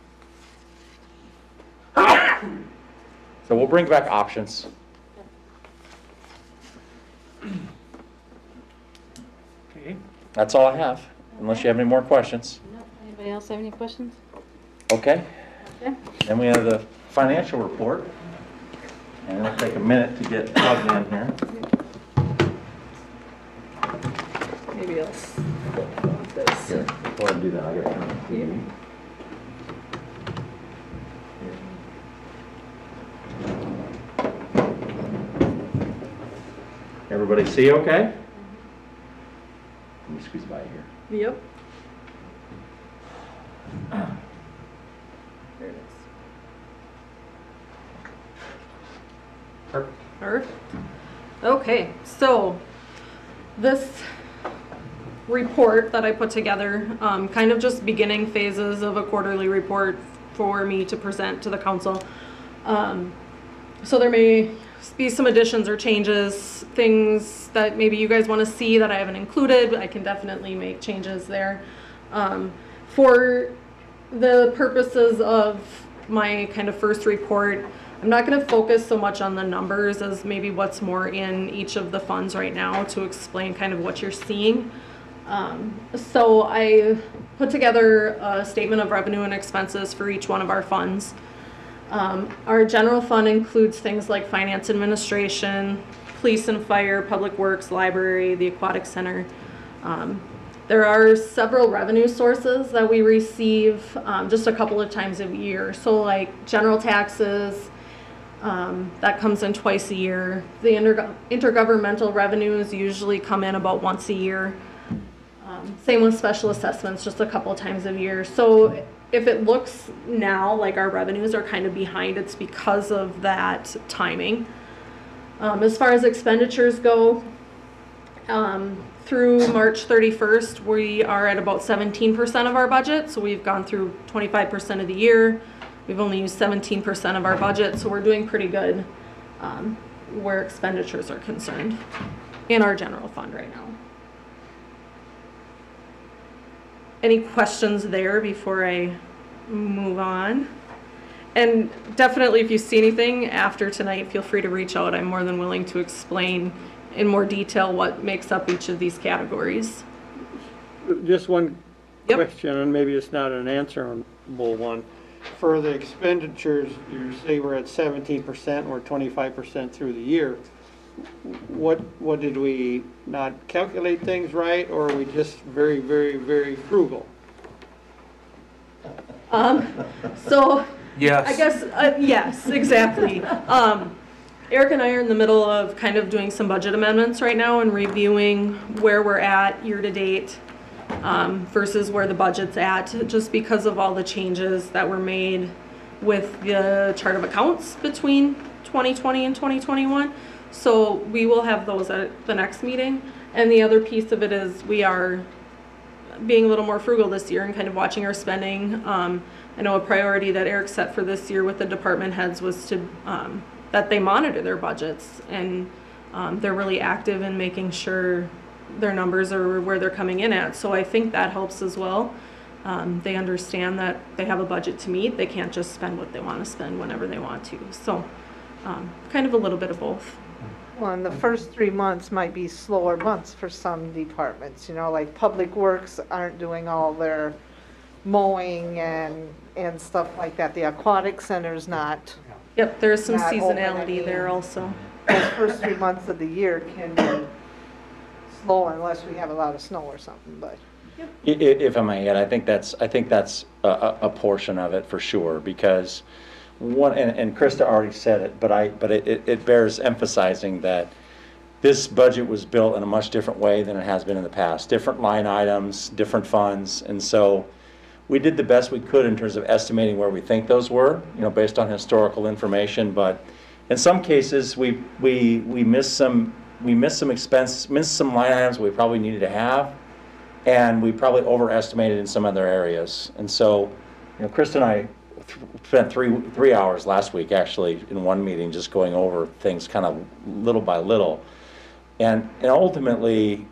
So we'll bring back options. Okay. That's all I have, unless you have any more questions. No, anybody else have any questions? Okay. Okay. Then we have the financial report. And it'll take a minute to get plugged in here. Maybe I'll flip this. Here, before I do that, I gotta turn the TV. Everybody see okay? Let me squeeze by here. Yep. There it is. Perfect. Perfect. Okay, so this report that I put together, kind of just beginning phases of a quarterly report for me to present to the council. So there may be some additions or changes, things that maybe you guys want to see that I haven't included. I can definitely make changes there. For the purposes of my kind of first report, I'm not going to focus so much on the numbers as maybe what's more in each of the funds right now to explain kind of what you're seeing. So I put together a statement of revenue and expenses for each one of our funds. Our general fund includes things like finance administration, police and fire, public works, library, the aquatic center. There are several revenue sources that we receive just a couple of times a year. So like general taxes, that comes in twice a year. The intergovernmental revenues usually come in about once a year. Same with special assessments, just a couple of times a year. So if it looks now like our revenues are kind of behind, it's because of that timing. As far as expenditures go, through March 31st, we are at about 17% of our budget. So we've gone through 25% of the year. We've only used 17% of our budget, so we're doing pretty good where expenditures are concerned in our general fund right now. Any questions there before I move on? And definitely, if you see anything after tonight, feel free to reach out. I'm more than willing to explain in more detail what makes up each of these categories. Just one question, and maybe it's not an answerable one. For the expenditures, you say we're at 17% and we're 25% through the year. What did we not calculate things right, or are we just very, very, very frugal? So yes. I guess yes, exactly. Eric and I are in the middle of kind of doing some budget amendments right now and reviewing where we're at year to date versus where the budget's at, just because of all the changes that were made with the chart of accounts between 2020 and 2021. So we will have those at the next meeting. And the other piece of it is we are being a little more frugal this year and kind of watching our spending. I know a priority that Eric set for this year with the department heads was to that they monitor their budgets, and they're really active in making sure their numbers are where they're coming in at. So I think that helps as well. They understand that they have a budget to meet. They can't just spend what they want to spend whenever they want to. So kind of a little bit of both. Well, and the first 3 months might be slower months for some departments, you know, like Public Works aren't doing all their mowing and stuff like that. The aquatic center's not. Yep, there's some not seasonality open. there also. Those first 3 months of the year can be slower unless we have a lot of snow or something, but. If I may add, I think that's a portion of it for sure, because one, and Krista already said it, but it bears emphasizing that this budget was built in a much different way than it has been in the past. Different line items, different funds, and so we did the best we could in terms of estimating where we think those were, you know, based on historical information. But in some cases, we missed some line items we probably needed to have, and we probably overestimated in some other areas. And so, you know, Krista and I spent three hours last week actually in one meeting just going over things kind of little by little, and ultimately.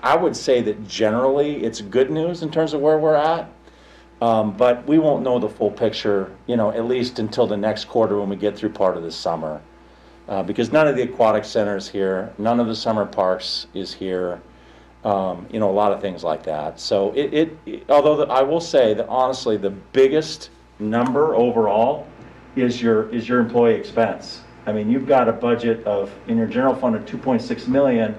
I would say that generally it's good news in terms of where we're at, but we won't know the full picture, you know, at least until the next quarter when we get through part of the summer, because none of the aquatic centers here, none of the summer parks is here, you know, a lot of things like that. So although I will say that honestly the biggest number overall is your employee expense. I mean, you've got a budget of, in your general fund, of 2.6 million.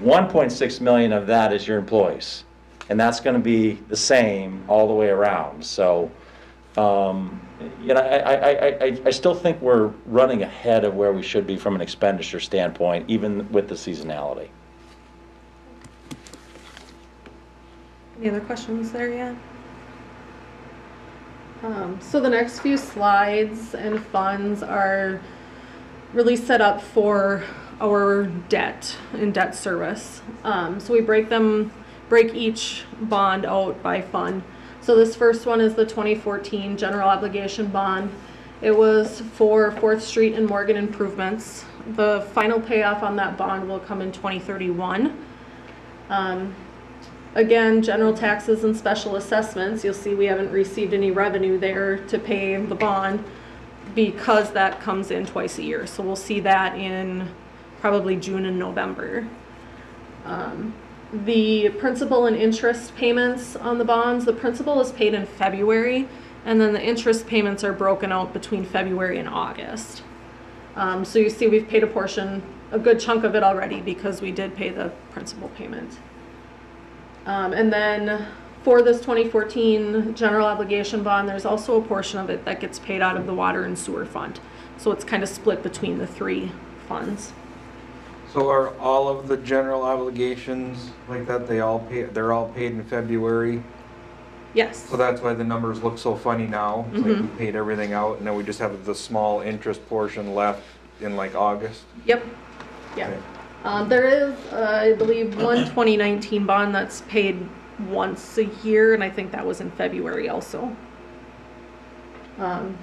1.6 million of that is your employees, and that's going to be the same all the way around. So, you know, I still think we're running ahead of where we should be from an expenditure standpoint, even with the seasonality. Any other questions there yet? So the next few slides and funds are really set up for our debt and debt service. So we break each bond out by fund. So this first one is the 2014 general obligation bond. It was for 4th Street and Morgan improvements. The final payoff on that bond will come in 2031. Again, general taxes and special assessments, you'll see we haven't received any revenue there to pay the bond because that comes in twice a year. So we'll see that in probably June and November. The principal and interest payments on the bonds, the principal is paid in February And then the interest payments are broken out between February and August. So you see we've paid a good chunk of it already because we did pay the principal payment. And then for this 2014 general obligation bond, there's also a portion of it that gets paid out of the water and sewer fund. So it's kind of split between the three funds. So are all of the general obligations like that, they're all paid in February? Yes. So that's why the numbers look so funny now. It's like we paid everything out and then we just have the small interest portion left in like August? Yep. Yeah. Okay. There is, I believe, one 2019 bond that's paid once a year, and I think that was in February also.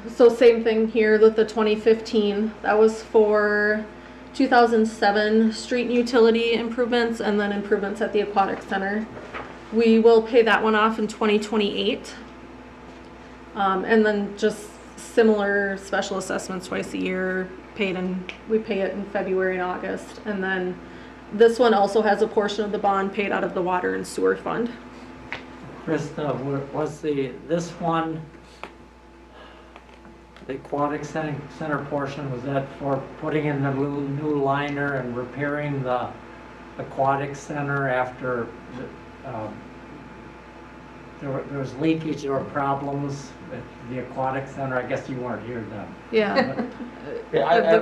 So same thing here with the 2015. That was for 2007 street and utility improvements and then improvements at the aquatic center. We will pay that one off in 2028. And then just similar special assessments twice a year, we pay it in February and August. And then this one also has a portion of the bond paid out of the water and sewer fund. Krista, was this one, the aquatic center portion, was that for putting in the new liner and repairing the aquatic center after there was leakage or problems at the aquatic center? I guess you weren't here then. Yeah.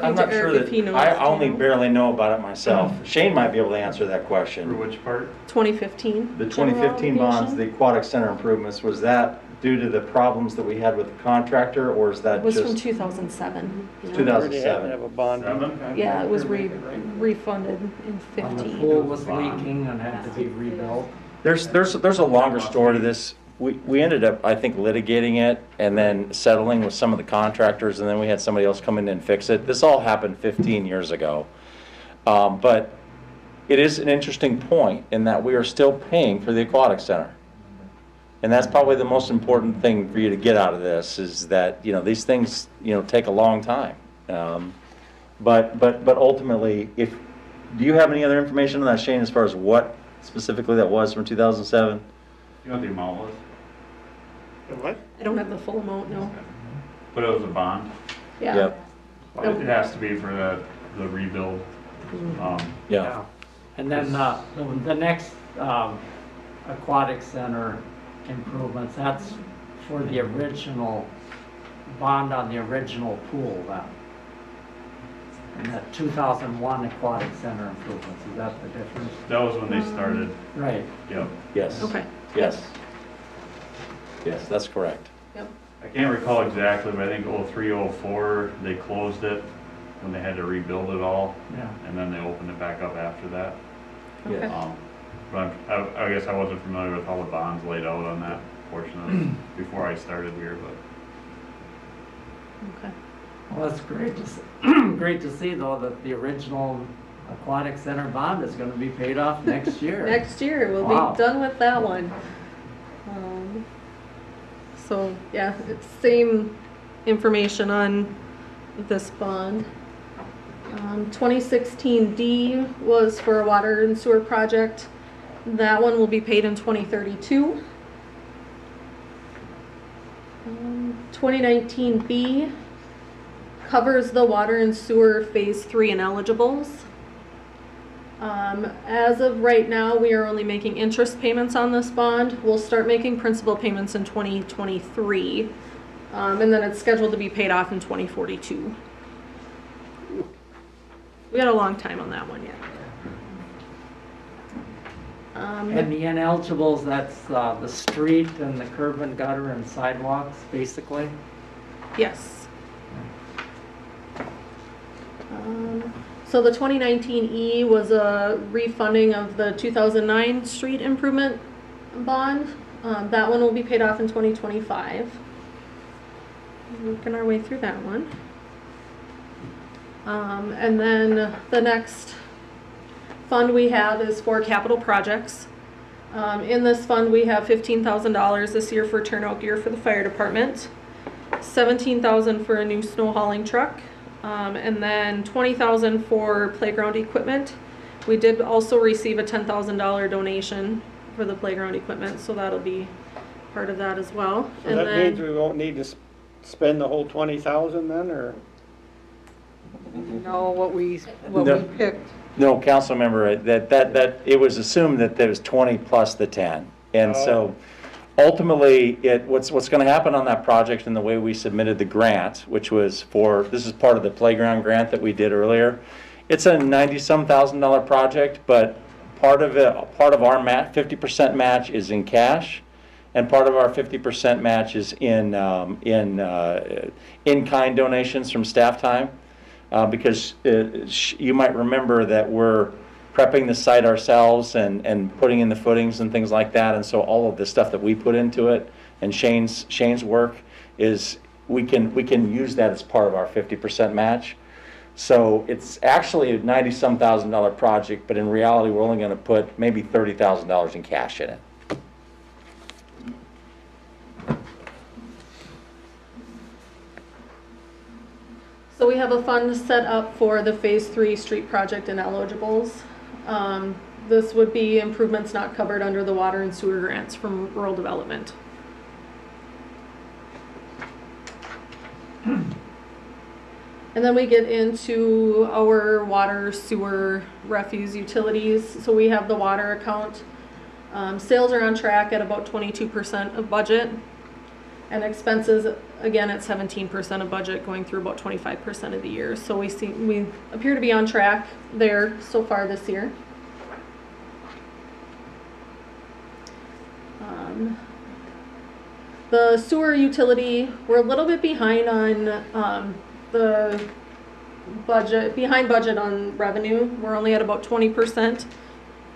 I'm not sure that, I only barely know about it myself. Shane might be able to answer that question. For which part? 2015. The 2015 bonds, the aquatic center improvements, was that due to the problems that we had with the contractor, or is that It was just? from 2007. you know? 2007. Have a bond. Yeah, it was refunded in And the 15. pool was leaking and had to be rebuilt. There's a longer story to this. We ended up, I think, litigating it and then settling with some of the contractors, and then we had somebody else come in and fix it. This all happened 15 years ago. But it is an interesting point in that we are still paying for the aquatic center. And that's probably the most important thing for you to get out of this, is that, you know, these things, you know, take a long time. But ultimately, do you have any other information on that, Shane, as far as what specifically that was from 2007? You know what the amount was? What? I don't have the full amount, no. But it was a bond? Yeah. Yep. It has to be for the rebuild. Yeah. And then the next aquatic center improvements, that's for the original bond on the original pool then. And that 2001 aquatic center improvements, is that the difference? That was when they started. Right. Yep. Yes. Okay. Yes. Yes, that's correct. Yep. I can't recall exactly, but I think 03, 04, they closed it when they had to rebuild it all. Yeah. And then they opened it back up after that. Okay. But I guess I wasn't familiar with how the bonds laid out on that portion of it before I started here, but. Okay. Well, that's great to see, great to see though that the original aquatic center bond is going to be paid off next year. Next year, we'll Wow. be done with that one. So yeah, it's same information on this bond. 2016 D was for a water and sewer project. That one will be paid in 2032. 2019 B covers the water and sewer phase 3 ineligibles. As of right now, we are only making interest payments on this bond. We'll start making principal payments in 2023, and then it's scheduled to be paid off in 2042. We got a long time on that one yet. And the ineligibles, that's the street and the curb and gutter and sidewalks, basically? Yes. So the 2019 E was a refunding of the 2009 street improvement bond. That one will be paid off in 2025. Working our way through that one. And then the next fund we have is for capital projects. In this fund we have $15,000 this year for turnout gear for the fire department, $17,000 for a new snow hauling truck, and then $20,000 for playground equipment. We did also receive a $10,000 donation for the playground equipment, so that'll be part of that as well. So And that then, means we won't need to spend the whole 20,000 then, or? know what we No. picked. No, council member, that, it was assumed that there was 20 plus the 10. And so ultimately, what's going to happen on that project and the way we submitted the grant, which was this is part of the playground grant that we did earlier. It's a $90-some thousand project, but part of our 50% match is in cash, and part of our 50% match is in-kind donations from staff time. Because you might remember that we're prepping the site ourselves and putting in the footings and things like that, and so all of the stuff that we put into it and Shane's work is we can use that as part of our 50% match. So it's actually a $90-some thousand project, but in reality we're only going to put maybe $30,000 in cash in it. so we have a fund set up for the Phase 3 street project and eligibles. This would be improvements not covered under the water and sewer grants from rural development. And then we get into our water, sewer, refuse, utilities. So we have the water account. Sales are on track at about 22% of budget. And expenses, again, at 17% of budget, going through about 25% of the year. So we appear to be on track there so far this year. The sewer utility, we're a little bit behind on the budget, behind budget on revenue. We're only at about 20%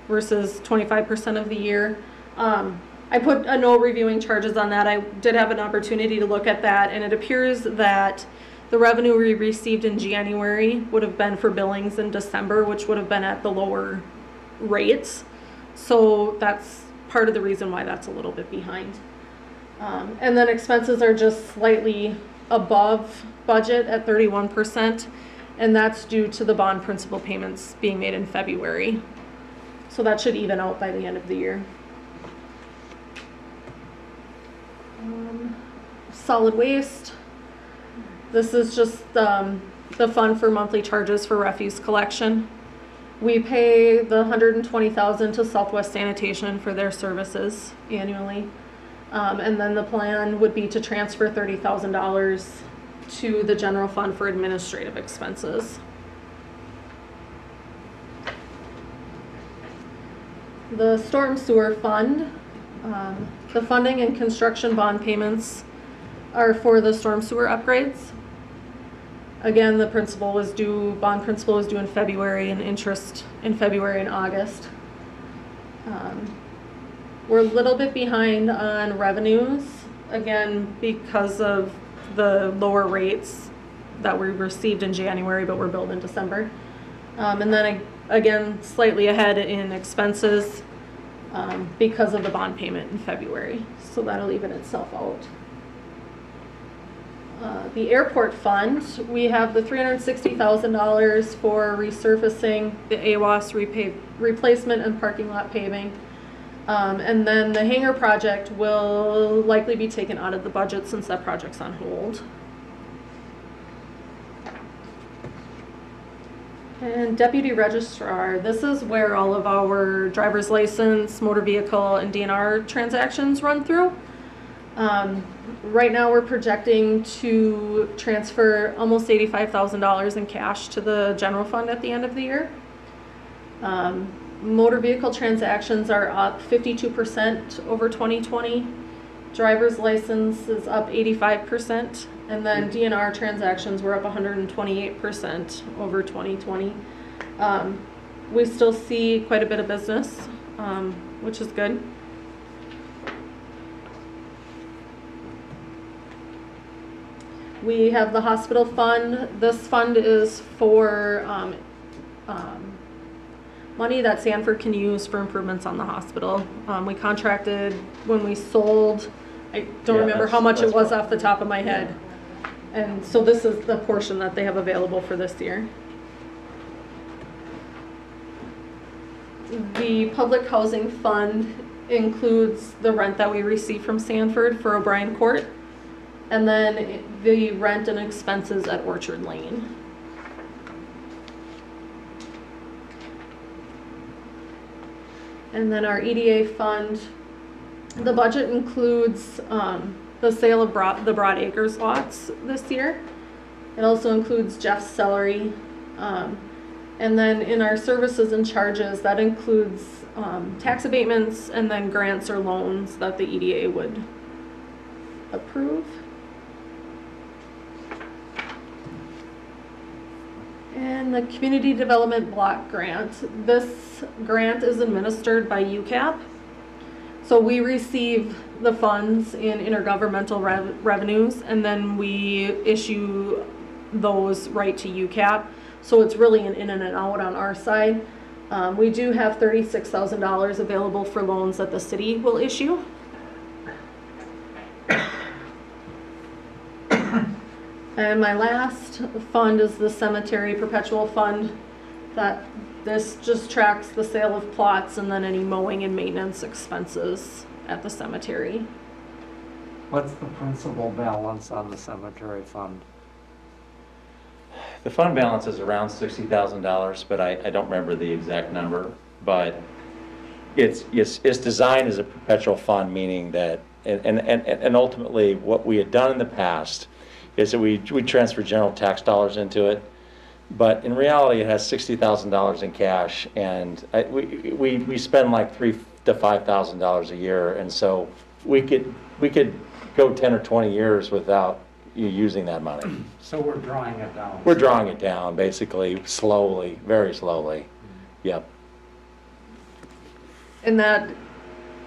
versus 25% of the year. I put a note reviewing charges on that. I did have an opportunity to look at that, and it appears that the revenue we received in January would have been for billings in December, which would have been at the lower rates. So that's part of the reason why that's a little bit behind. And then expenses are just slightly above budget at 31%, and that's due to the bond principal payments being made in February. So that should even out by the end of the year. Solid waste. This is just the fund for monthly charges for refuse collection. We pay the $120,000 to Southwest Sanitation for their services annually. And then the plan would be to transfer $30,000 to the general fund for administrative expenses. The storm sewer fund, the funding and construction bond payments are for the storm sewer upgrades. Again, the principal was due, bond principal was due in February, and interest in February and August. We're a little bit behind on revenues, again, because of the lower rates that we received in January, but were billed in December. And then again, slightly ahead in expenses because of the bond payment in February. So that'll even itself out. The airport fund, we have the $360,000 for resurfacing, the AWAS replacement and parking lot paving. And then the hangar project will likely be taken out of the budget since that project's on hold. And deputy registrar, this is where all of our driver's license, motor vehicle, and DNR transactions run through. Right now we're projecting to transfer almost $85,000 in cash to the general fund at the end of the year. Motor vehicle transactions are up 52% over 2020. Driver's license is up 85%. And then DNR transactions were up 128% over 2020. We still see quite a bit of business, which is good. We have the hospital fund. This fund is for money that Sanford can use for improvements on the hospital. We contracted when we sold, I don't remember how much it was off the top of my head. And so this is the portion that they have available for this year. The public housing fund includes the rent that we receive from Sanford for O'Brien Court, and then the rent and expenses at Orchard Lane. And then our EDA fund, the budget includes the sale of the Broad Acres lots this year. It also includes Jeff's salary. And then in our services and charges, that includes tax abatements and then grants or loans that the EDA would approve. And the Community Development Block Grant. This grant is administered by UCAP. So we receive the funds in intergovernmental revenues, and then we issue those right to UCAP. So it's really an in and an out on our side. We do have $36,000 available for loans that the city will issue. And my last fund is the Cemetery Perpetual Fund. This just tracks the sale of plots and then any mowing and maintenance expenses at the cemetery. What's the principal balance on the cemetery fund? The fund balance is around $60,000, but I don't remember the exact number. But it's designed as a perpetual fund, meaning that, and ultimately what we had done in the past is that we transfer general tax dollars into it, but in reality it has $60,000 in cash, and we spend like $3,000 to $5,000 a year, and so we could go 10 or 20 years without you using that money. So we're drawing it down. We're drawing it down basically slowly, very slowly. Yep. And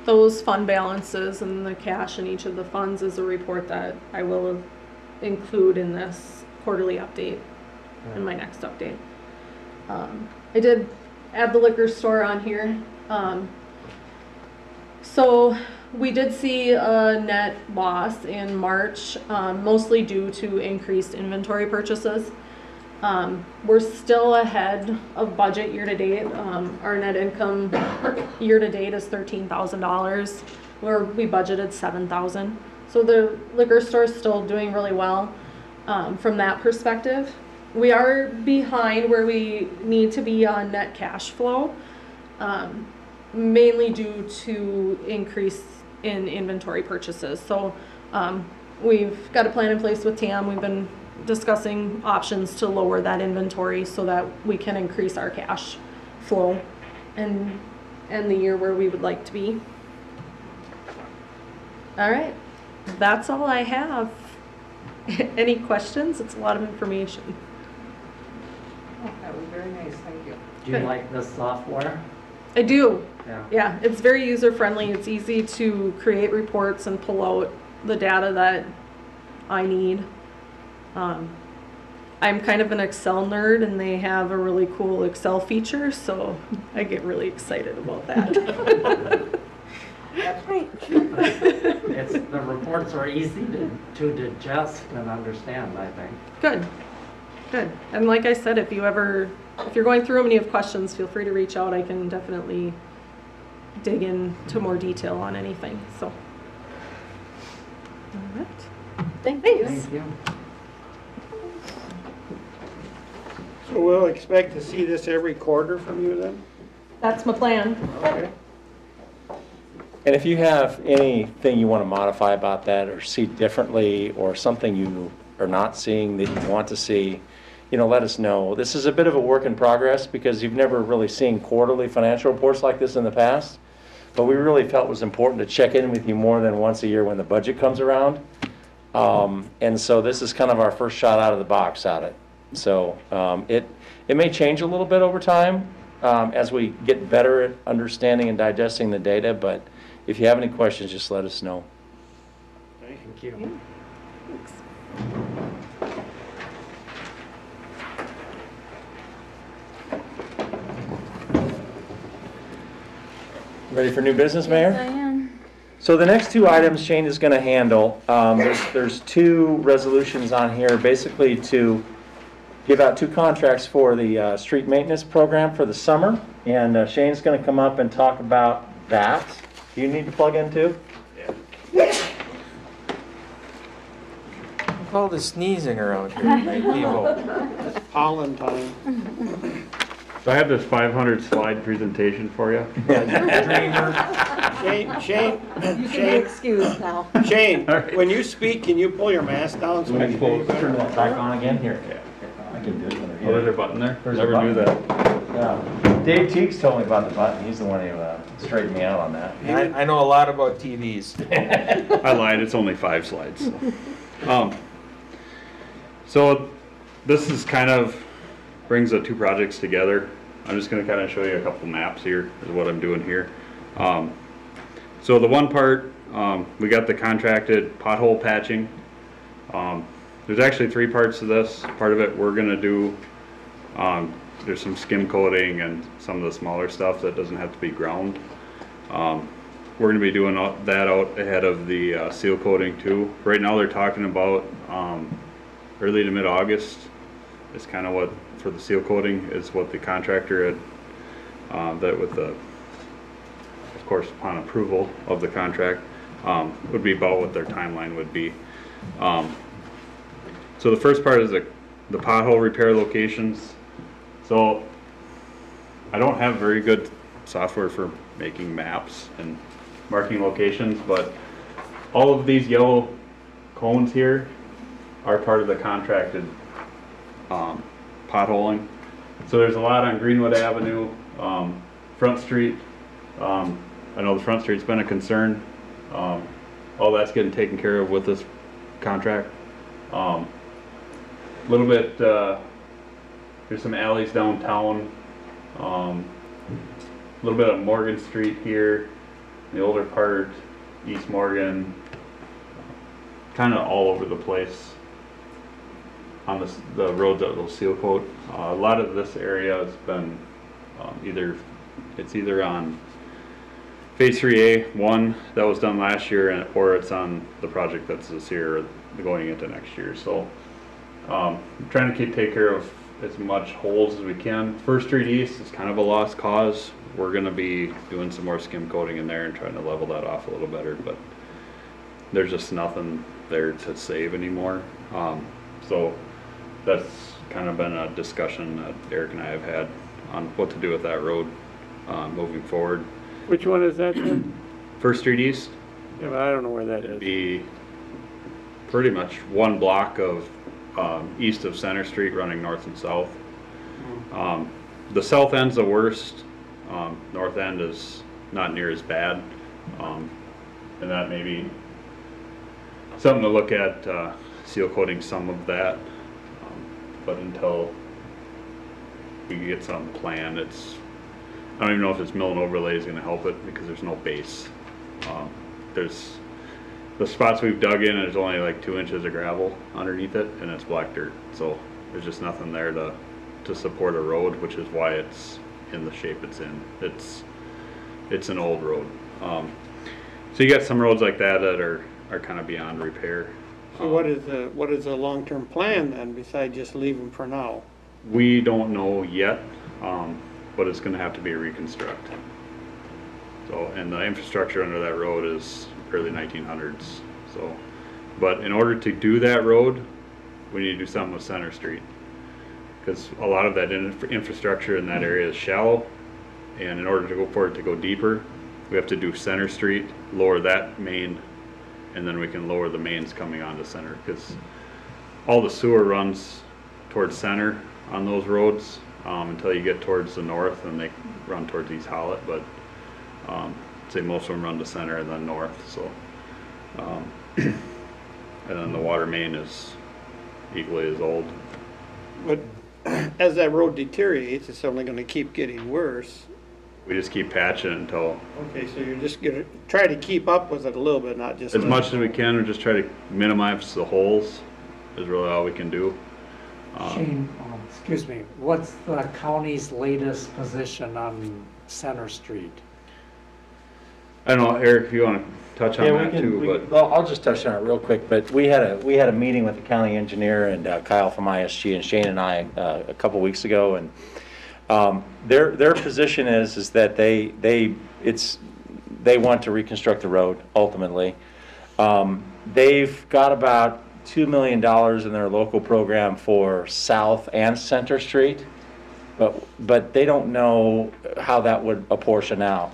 those fund balances and the cash in each of the funds is a report that I will include in this quarterly update, in my next update. I did add the liquor store on here. So we did see a net loss in March, mostly due to increased inventory purchases. We're still ahead of budget year to date. Our net income year to date is $13,000, where we budgeted $7,000. So the liquor store is still doing really well from that perspective. We are behind where we need to be on net cash flow, mainly due to increase in inventory purchases. So we've got a plan in place with TAM. We've been discussing options to lower that inventory so that we can increase our cash flow and end the year where we would like to be. All right. That's all I have. Any questions? It's a lot of information. Oh, that was very nice, thank you. Do you like this software? I do. Yeah. Yeah, it's very user friendly. It's easy to create reports and pull out the data that I need. I'm kind of an Excel nerd, and they have a really cool Excel feature, so I get really excited about that. That's right. The reports are easy to digest and understand, I think. Good. Good. And like I said, if you're going through them and you have questions, feel free to reach out. I can definitely dig into more detail on anything. So, all right. Thanks. Thank you. So we'll expect to see this every quarter from you then? That's my plan. Okay. And if you have anything you want to modify about that or see differently, or something you are not seeing that you want to see, let us know. This is a bit of a work in progress because you've never really seen quarterly financial reports like this in the past. But we really felt it was important to check in with you more than once a year when the budget comes around. And so this is kind of our first shot out of the box at it. So it may change a little bit over time as we get better at understanding and digesting the data, but if you have any questions, just let us know. Thank you. Thanks. Ready for new business, Mayor? Yes, I am. So the next two items Shane is going to handle. There's two resolutions on here, basically to give out two contracts for the street maintenance program for the summer, and Shane's going to come up and talk about that. Do you need to plug in too? With all the sneezing around here tonight, people. Pollen time. So I have this 500 slide presentation for you. Shane, You can be excused now. Shane, All right. when you speak, can you pull your mask down so we can hear you better? Turn that back on again here. I can do it. Oh, there's a button there? There's a Never knew button. that. Yeah. Dave Teagues told me about the button. He's the one who straightened me out on that. I know a lot about TVs. I lied, it's only 5 slides. So this is kind of brings the 2 projects together. I'm just going to kind of show you a couple maps here is what I'm doing here. So the one part, we got the contracted pothole patching. There's actually 3 parts to this. Part of it we're going to do. There's some skim coating and some of the smaller stuff that doesn't have to be ground. We're going to be doing that out ahead of the seal coating too. Right now they're talking about early to mid-August is kind of what, for the seal coating, is what the contractor had, that with the, of course, upon approval of the contract, would be about what their timeline would be. So the first part is the pothole repair locations. So I don't have very good software for making maps and marking locations, but all of these yellow cones here are part of the contracted potholing. So there's a lot on Greenwood Avenue, Front Street. I know the Front Street's been a concern. All that's getting taken care of with this contract. A little bit, there's some alleys downtown. A little bit of Morgan Street here, the older part, East Morgan, kind of all over the place on the roads that will seal coat. A lot of this area has been either on Phase 3A1 that was done last year, or it's on the project that's this year or going into next year. So trying to take care of as much holes as we can. First Street East is kind of a lost cause. We're going to be doing some more skim coating in there and trying to level that off a little better, but there's just nothing there to save anymore. So that's kind of been a discussion that Eric and I have had on what to do with that road moving forward. Which one is that, Jim? First Street East? Yeah, but I don't know where that It'd is. be pretty much one block of east of Center Street running north and south. The south end's the worst. North end is not near as bad. And that may be something to look at, seal coating some of that. But until we get some plan, I don't even know if this mill and overlay is going to help it because there's no base. There's the spots we've dug in, there's only like 2 inches of gravel underneath it, and it's black dirt. So there's just nothing there to support a road, which is why it's in the shape it's in. It's an old road. So you got some roads like that are kind of beyond repair. So what is the long-term plan then, besides just leave them for now? We don't know yet, but it's going to have to be reconstruct. So, and the infrastructure under that road is early 1900s. So, but in order to do that road, we need to do something with Center Street, because a lot of that infrastructure in that area is shallow, and in order to go for it to go deeper, we have to do Center Street, lower that main, and then we can lower the mains coming onto Center, because all the sewer runs towards Center on those roads until you get towards the north, and they run towards East Howlett, but say most of them run to Center and then north. So and then the water main is equally as old. But as that road deteriorates, it's only going to keep getting worse. We just keep patching it until, Okay, so you're just going to try to keep up with it a little bit, not just as much as we can, we just try to minimize the holes is really all we can do. Shane, excuse me, what's the county's latest position on Center Street? I don't know, Eric, if you want to touch on that too, but Well, I'll just touch on it real quick, but we had a meeting with the county engineer and Kyle from ISG and Shane and I a couple weeks ago, and their position is that they want to reconstruct the road ultimately. They've got about $2 million in their local program for South and Center Street, but they don't know how that would apportion out.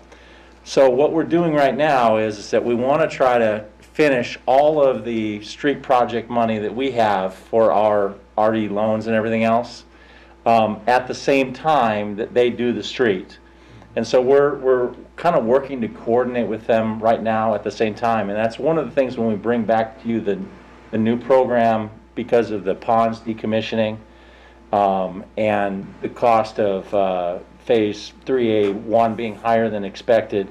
So what we're doing right now is that we want to try to finish all of the street project money that we have for our RD loans and everything else at the same time that they do the street. And so we're kind of working to coordinate with them right now at the same time. And that's one of the things when we bring back to you the new program because of the ponds decommissioning and the cost of phase 3A1 being higher than expected.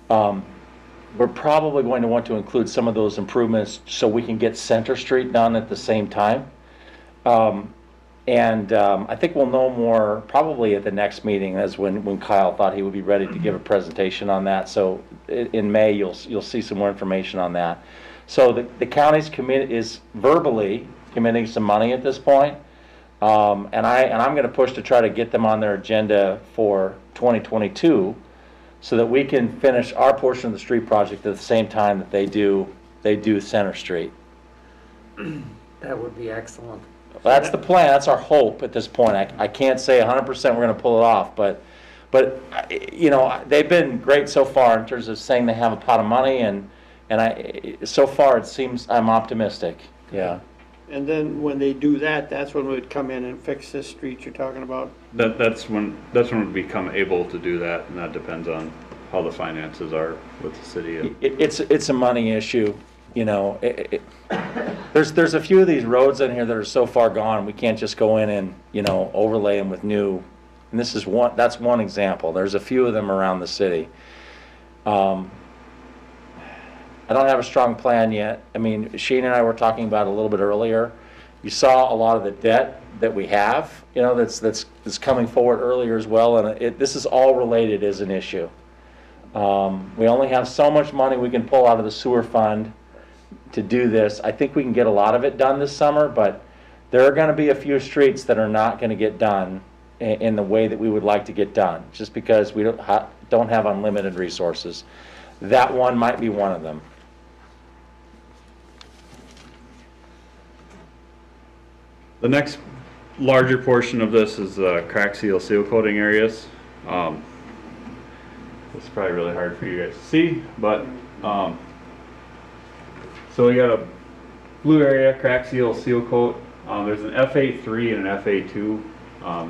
We're probably going to want to include some of those improvements so we can get Center Street done at the same time. I think we'll know more probably at the next meeting, as when Kyle thought he would be ready to give a presentation on that. So in May, you'll see some more information on that. So the county's is verbally committing some money at this point. And I'm going to push to try to get them on their agenda for 2022 so that we can finish our portion of the street project at the same time that they do Center Street. That would be excellent. That's the plan. That's our hope at this point. I can't say 100% we're going to pull it off, but you know, they've been great so far in terms of saying they have a pot of money, and so far it seems I'm optimistic. Yeah. And then when they do that, that's when we'd come in and fix this street you're talking about? That's when we become able to do that, and that depends on how the finances are with the city. It's a money issue. You know, there's a few of these roads in here that are so far gone, we can't just go in and, you know, overlay them with new. And this is that's one example. There's a few of them around the city. I don't have a strong plan yet. I mean, Shane and I were talking about it a little bit earlier. You saw a lot of the debt that we have, you know, that's coming forward earlier as well, and this is all related as an issue. We only have so much money we can pull out of the sewer fund to do this. I think we can get a lot of it done this summer, but there are going to be a few streets that are not going to get done in the way that we would like to get done, just because we don't have unlimited resources. That one might be one of them. The next larger portion of this is crack seal coating areas. It's probably really hard for you guys to see, but so we got a blue area, crack seal coat. There's an FA3 and an FA2.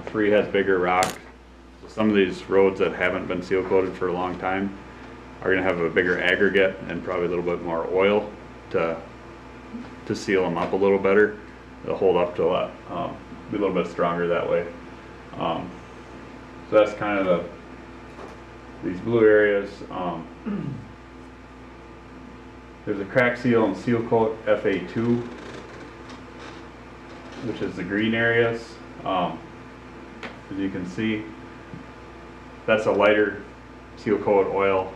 3 has bigger rock. So some of these roads that haven't been seal coated for a long time are going to have a bigger aggregate and probably a little bit more oil to seal them up a little better. They'll hold up to a lot, be a little bit stronger that way. So that's kind of these blue areas. There's a crack seal and seal coat FA2, which is the green areas. As you can see, that's a lighter seal coat oil.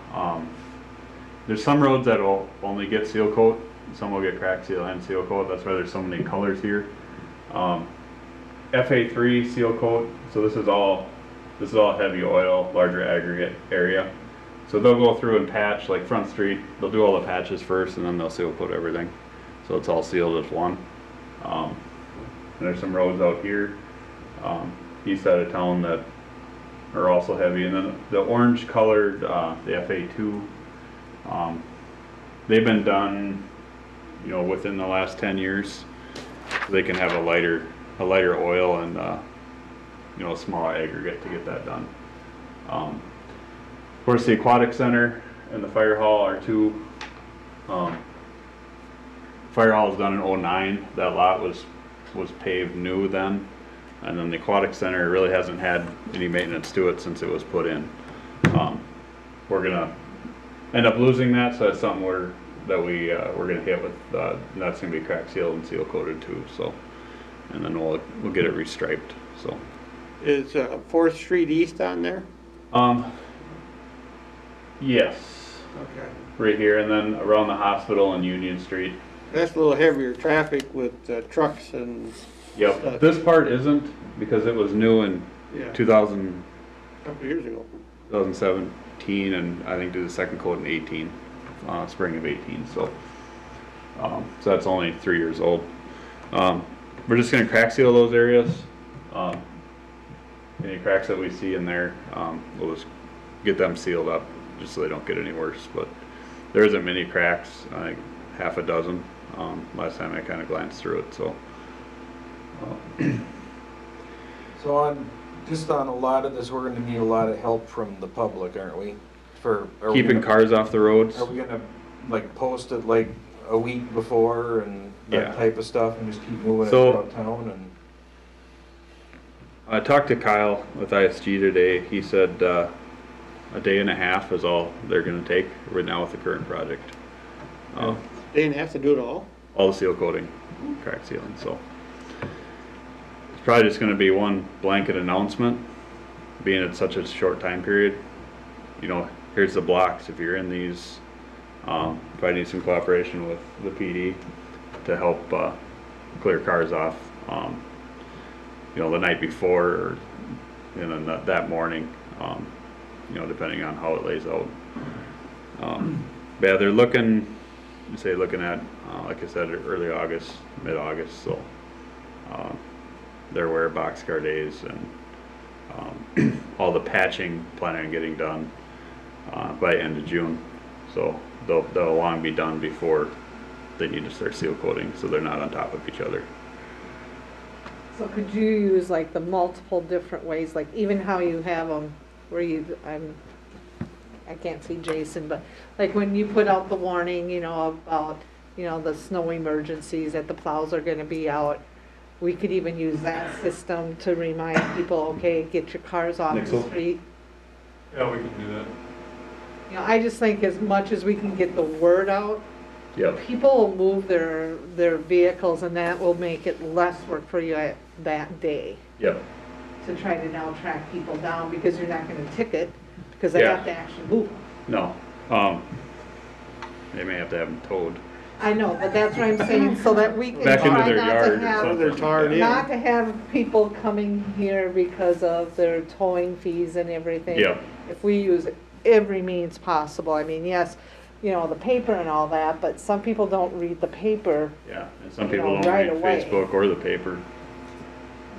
There's some roads that will only get seal coat, some will get crack seal and seal coat. That's why there's so many colors here. FA3 seal coat, so this is all heavy oil, larger aggregate area. So they'll go through and patch, like Front Street, they'll do all the patches first and then they'll seal coat everything. So it's all sealed as one. And there's some roads out here, east side of town, that are also heavy. And then the orange colored, the FA2, they've been done, you know, within the last 10 years. So they can have a lighter oil and you know, a smaller aggregate to get that done. Of course, the Aquatic Center and the Fire Hall are two. Fire Hall was done in '09. That lot was paved new then, and then the Aquatic Center really hasn't had any maintenance to it since it was put in. We're gonna end up losing that, so that's something we're gonna hit with. That's gonna be crack sealed and seal coated too. So, and then we'll get it restriped. So, is 4th Street East on there? Yes. Okay. Right here, and then around the hospital and Union Street. That's a little heavier traffic with trucks and Yep. stuff. This part isn't, because it was new in 2000. A couple of years ago. 2017, and I think did the second coat in 18, spring of 18. So that's only 3 years old. We're just gonna crack seal those areas. Any cracks that we see in there, we'll just get them sealed up just so they don't get any worse. But there isn't many cracks, I think half a dozen. Last time I kind of glanced through it, so. So on a lot of this, we're gonna need a lot of help from the public, aren't we? Keeping cars off the roads. Are we gonna like post it like a week before and that type of stuff and just keep moving it throughout town? And I talked to Kyle with ISG today. He said a day and a half is all they're going to take right now with the current project. Day and a half to do it all? All the seal coating, crack sealing. So it's probably just going to be one blanket announcement, being it's such a short time period. You know, here's the blocks. If you're in these, if I need some cooperation with the PD to help clear cars off. You know, the night before, or you know, that morning, you know, depending on how it lays out. But yeah, they're looking at, like I said, early August, mid-August, so they're aware of boxcar days and all the patching planning on getting done by end of June. So they'll long be done before they need to start seal coating, so they're not on top of each other. So could you use like the multiple different ways, like even how you have them, where I can't see Jason, but like when you put out the warning, you know, about, you know, the snow emergencies that the plows are gonna be out, we could even use that system to remind people, okay, get your cars off the street. Yeah, we can do that. You know, I just think as much as we can get the word out, yep, people will move their vehicles, and that will make it less work for you that day. Yep. To try to now track people down, because you're not gonna ticket, because they have to actually move. No. They may have to have them towed. I know, but that's what I'm saying, so that we can Back into try their not yard to or have, something. not to have people coming here because of their towing fees and everything. Yep. If we use every means possible, I mean, yes, you know, the paper and all that, but some people don't read the paper. Yeah, and some people don't right read away. Facebook or the paper.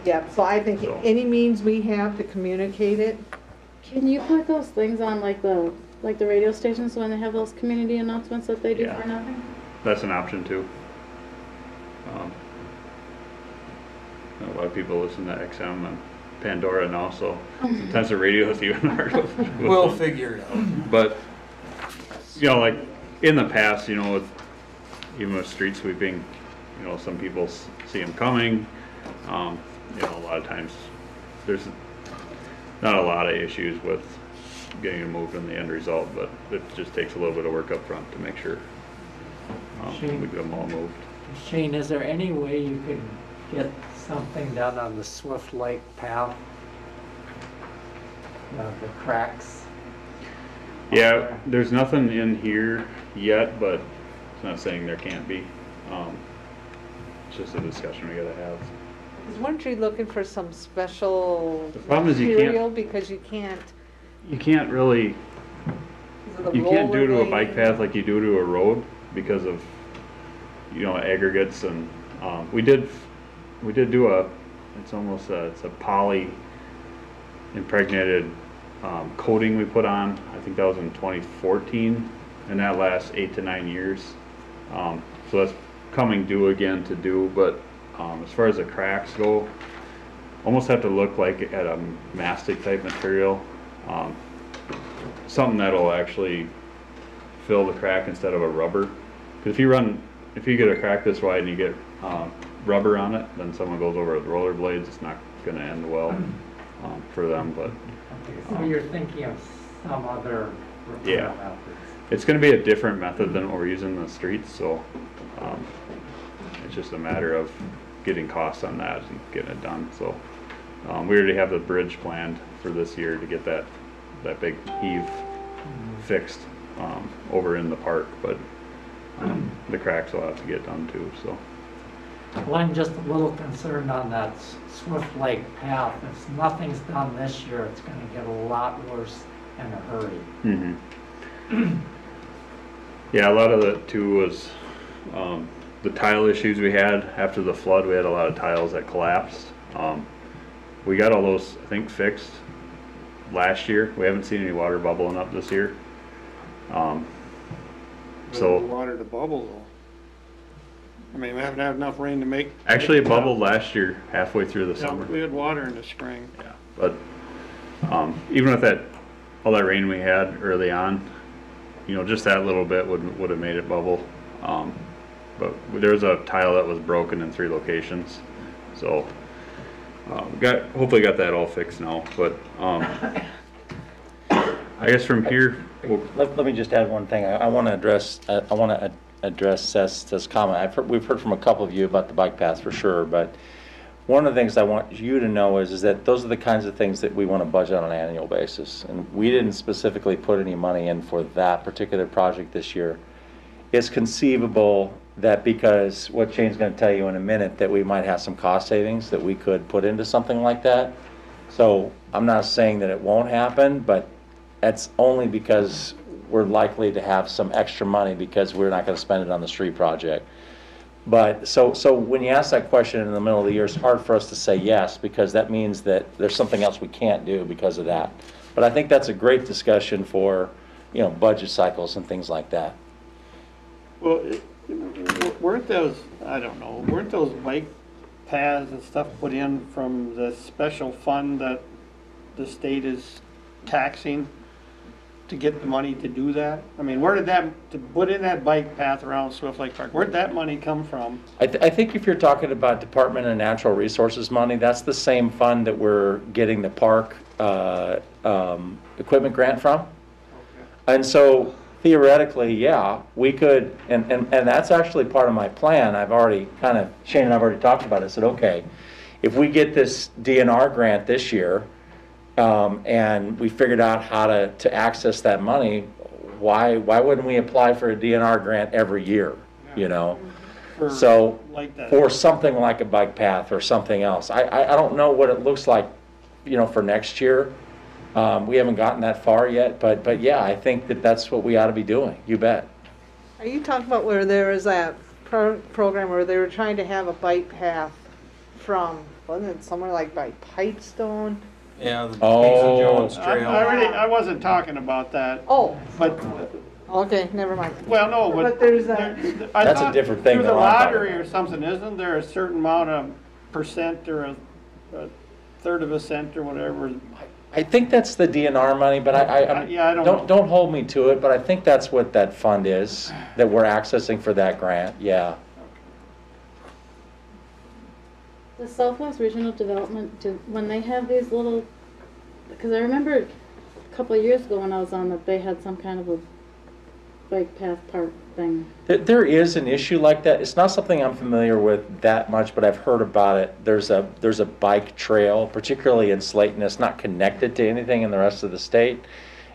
Yeah, so I think any means we have to communicate it. Can you put those things on like the radio stations when they have those community announcements that they do for nothing? That's an option too. A lot of people listen to XM and Pandora now, so sometimes the radio is even hard with we'll them. figure it out. But you know, like in the past, you know, even with street sweeping, you know, some people see them coming. You know, a lot of times there's not a lot of issues with getting them moved in the end result, but it just takes a little bit of work up front to make sure we get them all moved. Shane, is there any way you could get something done on the Swift Lake path? The cracks? Yeah, there's nothing in here yet, but it's not saying there can't be. It's just a discussion we gotta have. Weren't you looking for some special The problem is you can't- material, because you can't really, of the you can't do to a rollerblade? bike path like you do to a road because of, you know, aggregates and, we did do it's a poly impregnated coating we put on. I think that was in 2014, and that lasts 8 to 9 years. So that's coming due again to do, but as far as the cracks go, almost have to look like at a mastic type material, something that'll actually fill the crack instead of a rubber. Because if you get a crack this wide and you get rubber on it, then someone goes over with rollerblades, it's not going to end well for them. But So you're thinking of some other repair methods? It's going to be a different method than what we're using in the streets, so it's just a matter of getting costs on that and getting it done. So we already have the bridge planned for this year to get that big heave fixed over in the park, but the cracks will have to get done too. So. Well, I'm just a little concerned on that Swift Lake path. If nothing's done this year, it's going to get a lot worse in a hurry. Mm-hmm. Yeah, a lot of it too was the tile issues we had after the flood. We had a lot of tiles that collapsed. We got all those, I think, fixed last year. We haven't seen any water bubbling up this year. So Water to bubble though. I mean, we haven't had enough rain to make. actually it bubbled last year halfway through the summer. We had water in the spring. Yeah, but even with that, all that rain we had early on, you know, just that little bit would have made it bubble. But there was a tile that was broken in 3 locations, so hopefully got that all fixed now. But I guess from here, Let me just add one thing. I want to address Seth's comment. We've heard from a couple of you about the bike path for sure, but one of the things I want you to know is that those are the kinds of things that we want to budget on an annual basis. And we didn't specifically put any money in for that particular project this year. It's conceivable that because what Shane's going to tell you in a minute, that we might have some cost savings that we could put into something like that. So I'm not saying that it won't happen, but that's only because we're likely to have some extra money because we're not going to spend it on the street project. But so when you ask that question in the middle of the year, it's hard for us to say yes, because that means that there's something else we can't do because of that. But I think that's a great discussion for, you know, budget cycles and things like that. Well, weren't those, I don't know, weren't those bike paths and stuff put in from the special fund that the state is taxing to get the money to do that? I mean, where did that, to put in that bike path around Swift Lake Park, where'd that money come from? I think if you're talking about Department of Natural Resources money, that's the same fund that we're getting the park equipment grant from. Okay. And so theoretically, yeah, we could, and that's actually part of my plan. I've already Shane and I've already talked about it. I said, okay, if we get this DNR grant this year, and we figured out how to access that money, why wouldn't we apply for a DNR grant every year, you know? So for something like a bike path or something else. I don't know what it looks like, you know, for next year. We haven't gotten that far yet, but yeah, I think that's what we ought to be doing. You bet. Are you talking about where there was that program where they were trying to have a bike path from, wasn't it somewhere like by Pipestone? Yeah, the Casey Jones Trail. I wasn't talking about that. Oh. But. Okay, never mind. Well, no, but there's a. That's a different thing. Through the lottery or something, isn't there a certain amount of percent or a third of a cent or whatever? I think that's the DNR money, but I don't hold me to it, but I think that's what that fund is that we're accessing for that grant. Yeah. The Southwest Regional Development, when they have these little, because I remember a couple of years ago when I was on that, they had some kind of a bike path park thing. There is an issue like that. It's not something I'm familiar with that much, but I've heard about it. There's a bike trail, particularly in Slayton, that's not connected to anything in the rest of the state.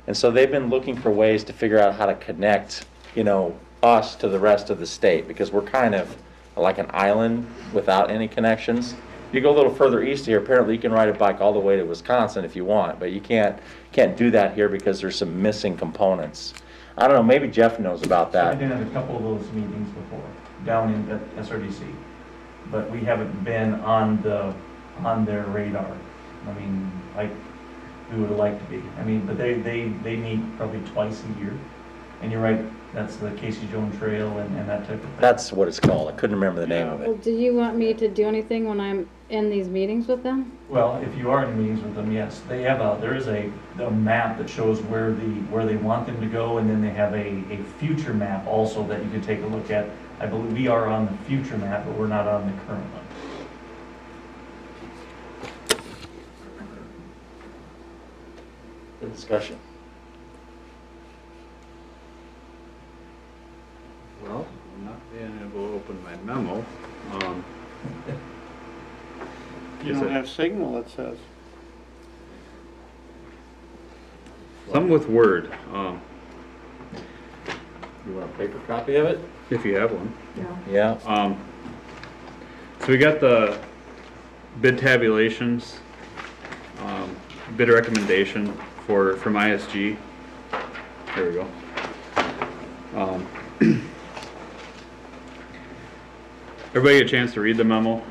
And so they've been looking for ways to figure out how to connect, you know, us to the rest of the state, because we're kind of like an island without any connections. If you go a little further east here, apparently you can ride a bike all the way to Wisconsin if you want, but you can't do that here because there's some missing components. I don't know, maybe Jeff knows about that. I've been at a couple of those meetings before, down in the SRDC, but we haven't been on their radar. I mean, like we would like to be. I mean, but they meet probably twice a year. And you're right, that's the Casey Jones Trail and that type of thing. That's what it's called. I couldn't remember the name of it. Well, do you want me to do anything when I'm in these meetings with them? Well, if you are in meetings with them, yes. They have there is a map that shows where they want them to go, and then they have a future map also that you can take a look at. I believe we are on the future map, but we're not on the current one. Good discussion. Well, I'm not being able to open my memo. You don't have signal, it says. Some with Word. You want a paper copy of it? If you have one. Yeah. So we got the bid tabulations, bid recommendation from ISG. There we go. Everybody get a chance to read the memo?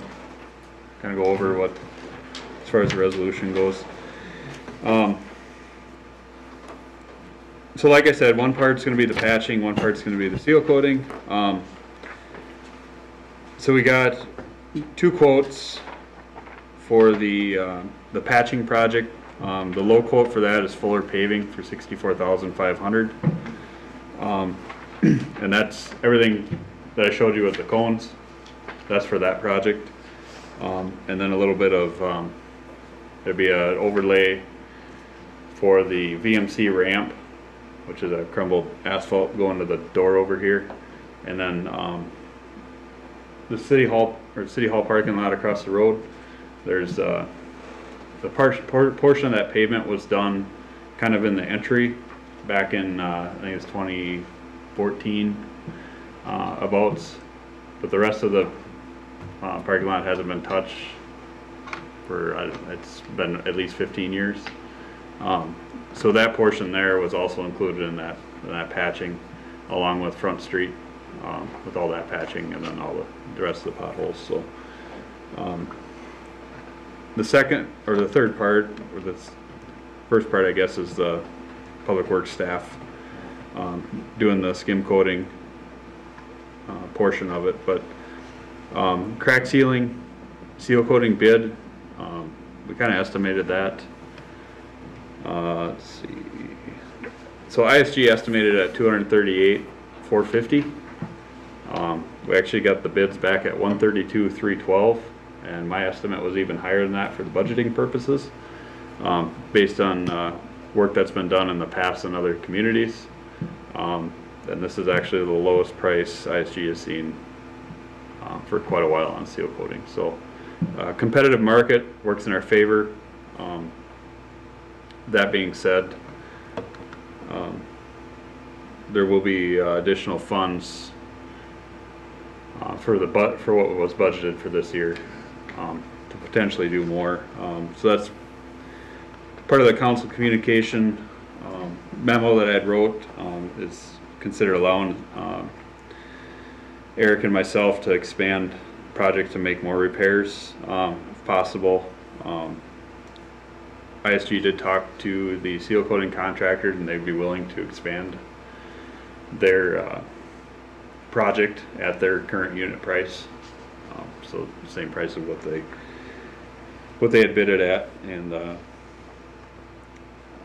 Kind of go over what, as far as the resolution goes. So like I said, one part's going to be the patching, one part's going to be the seal coating. So we got 2 quotes for the patching project. The low quote for that is Fuller Paving for $64,500. And that's everything that I showed you with the cones. That's for that project. And then a little bit of, there'd be an overlay for the VMC ramp, which is a crumbled asphalt going to the door over here. And then the city hall parking lot across the road. There's the portion of that pavement was done kind of in the entry back in I think it was 2014 but the rest of the parking lot hasn't been touched for it's been at least 15 years. So that portion there was also included in that patching, along with Front Street, with all that patching, and then all the rest of the potholes. So the second or the third part, or the first part, I guess, is the public works staff doing the skim coating portion of it. But crack sealing, seal coating bid, we kind of estimated that. Let's see. So ISG estimated at $238,450. We actually got the bids back at $132,312, and my estimate was even higher than that for the budgeting purposes, based on work that's been done in the past in other communities. And this is actually the lowest price ISG has seen for quite a while on seal coating. So competitive market works in our favor. That being said, there will be additional funds for what was budgeted for this year to potentially do more. So that's part of the council communication memo that I had wrote, is consider allowing Eric and myself to expand the project to make more repairs if possible. ISG did talk to the seal coating contractor, and they'd be willing to expand their project at their current unit price. So same price of what they had bid it at, and I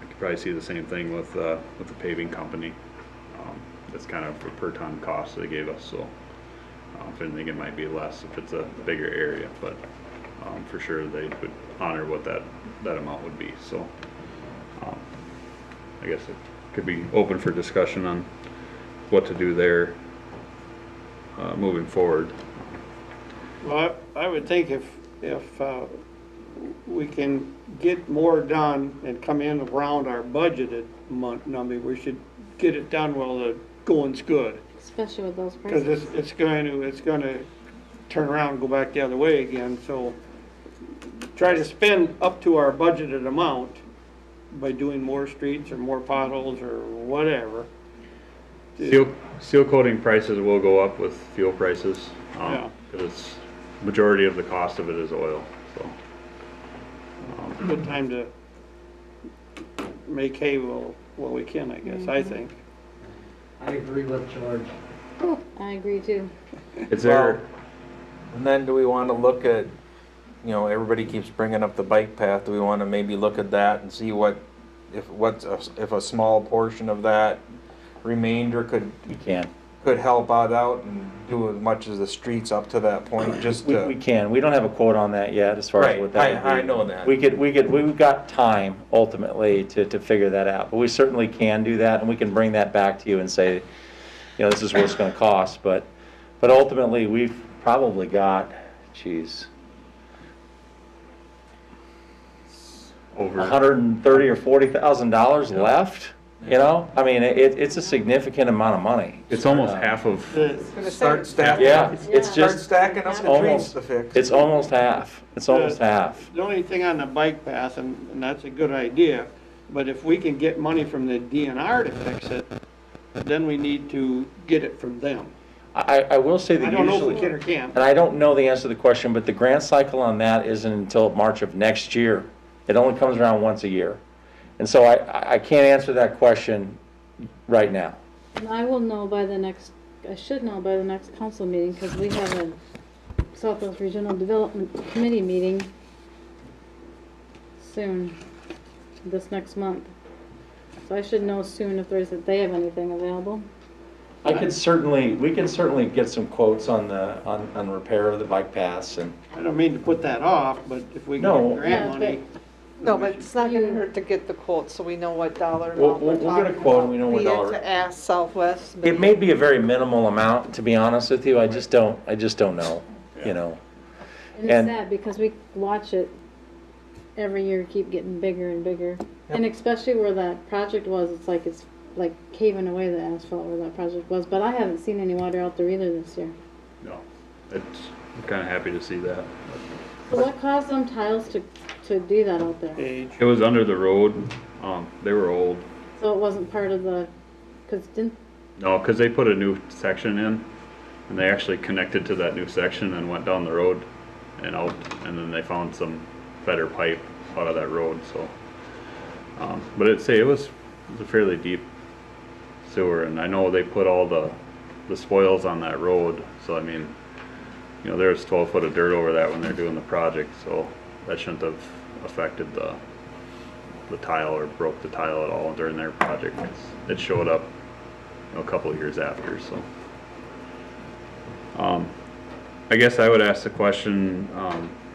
could probably see the same thing with the paving company. That's kind of a per ton cost they gave us. So if anything, it might be less if it's a bigger area, but for sure they would honor what that amount would be. So I guess it could be open for discussion on what to do there moving forward. Well, I would think if we can get more done and come in around our budgeted number, we should get it done while the going's good. Especially with those prices. Because it's going to turn around and go back the other way again. So try to spend up to our budgeted amount by doing more streets or more potholes or whatever. Seal coating prices will go up with fuel prices, because majority of the cost of it is oil. So good time to make hay while we can, I guess. I think. I agree with George. I agree too. It's there. And then do we want to look at, everybody keeps bringing up the bike path. Do we want to maybe look at that and see if a small portion of that remainder could help out and do as much as the streets up to that point? We can. We don't have a quote on that yet as far as what that would be. I know that. We've got time ultimately to figure that out, but we certainly can do that, and we can bring that back to you and say, this is what it's going to cost. But ultimately, we've probably got, over $130,000 or $40,000 left. I mean, it's a significant amount of money. It's almost half of. Start stacking. Yeah, it's just stacking up the trees to fix. It's almost half. It's almost half. The only thing on the bike path, and that's a good idea, But if we can get money from the DNR to fix it, then we need to get it from them. I will say that I don't know if usually, we can or can't. and I don't know the answer to the question, but the grant cycle on that isn't until March of next year. It only comes around once a year. And so I can't answer that question right now. And I will know by the next, I should know by the next council meeting, because we have a Southwest Regional Development Committee meeting soon, this next month. So I should know soon if they have anything available. We can certainly get some quotes on the repair of the bike paths and. I don't mean to put that off, but if we No. get grant money. No, but it's not gonna hurt to get the quote, so we know what dollar We'll amount we're get a talking quote, about. we know what Be it dollar. to ask Southwest. It may be a very minimal amount, to be honest with you. I just don't know, you know. And it's sad because we watch it every year keep getting bigger and bigger. And especially where that project was, it's like caving away the asphalt where that project was. But I haven't seen any water out there either this year. No, I'm kind of happy to see that. So what caused them tiles to do that out there? Age. It was under the road. They were old. So it wasn't part of the, No, because they put a new section in, and they actually connected to that new section and went down the road and out, and then they found some better pipe out of that road. So, but it was a fairly deep sewer, and I know they put all the spoils on that road. So I mean, you know, there's 12 foot of dirt over that when they're doing the project, so that shouldn't have affected the tile or broke the tile at all during their project. It showed up, you know, a couple of years after. So I guess I would ask the question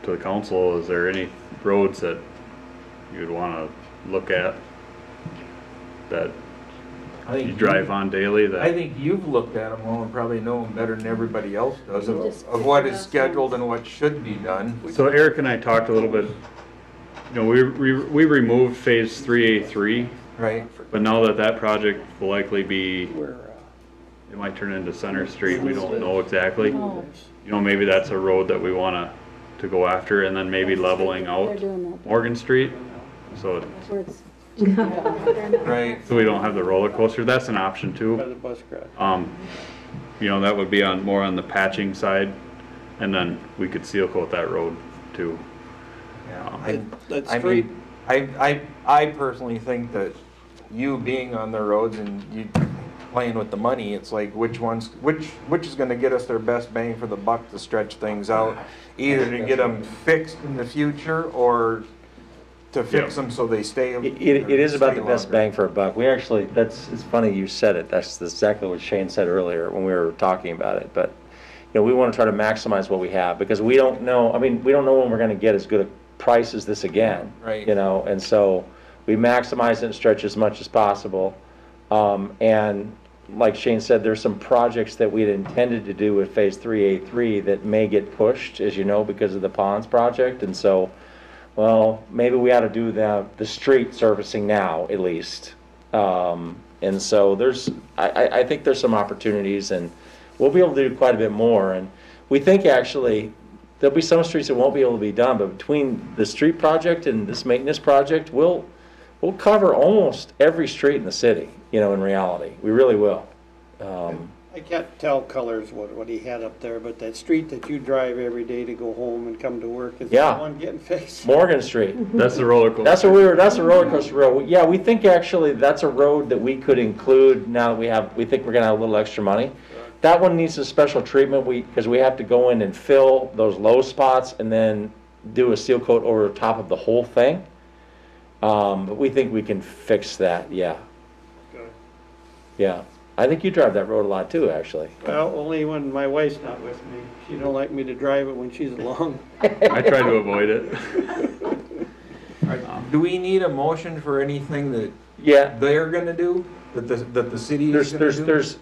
to the council: is there any roads that you'd want to look at that you drive on daily? That I think you've looked at them all and probably know them better than everybody else does of what is scheduled and what should be done. So Eric and I talked a little bit. You know, we removed phase 3A3. Right. But now that project will likely be, it might turn into Center Street. We don't know exactly. You know, maybe that's a road that we want to go after, and then maybe leveling out Morgan Street. So right. So we don't have the roller coaster. That's an option too. By the bus garage. You know, that would be more on the patching side, and then we could seal coat that road too. I personally think that you being on the roads and you playing with the money, it's like which is going to get us their best bang for the buck to stretch things out, either to get them fixed in the future or to fix them so they stay. It is about the best bang for a buck. We actually, it's funny you said it. That's exactly what Shane said earlier when we were talking about it. But you know, we want to try to maximize what we have because we don't know. I mean, we don't know when we're going to get as good a price as this again. Right. You know, and so we maximize it and stretch as much as possible. And like Shane said, there's some projects that we'd intended to do with phase 3A3 that may get pushed, as you know, because of the ponds project. And so, well, maybe we ought to do the street servicing now at least. And so I think there's some opportunities, and we'll be able to do quite a bit more. And we think actually there'll be some streets that won't be able to be done, but between the street project and this maintenance project, we'll cover almost every street in the city, you know, in reality. We really will. I can't tell colors what he had up there, but that street that you drive every day to go home and come to work is the one getting fixed. Morgan Street. That's the roller coaster. That's a roller coaster road. Yeah, we think actually that's a road that we could include now that we think we're gonna have a little extra money. That one needs a special treatment because we have to go in and fill those low spots and then do a seal coat over top of the whole thing. But we think we can fix that, yeah. Good. Yeah. I think you drive that road a lot too, actually. Well, only when my wife's not with me. She don't like me to drive it when she's along. I try to avoid it. Do we need a motion for anything that they're going to do, that the city is going to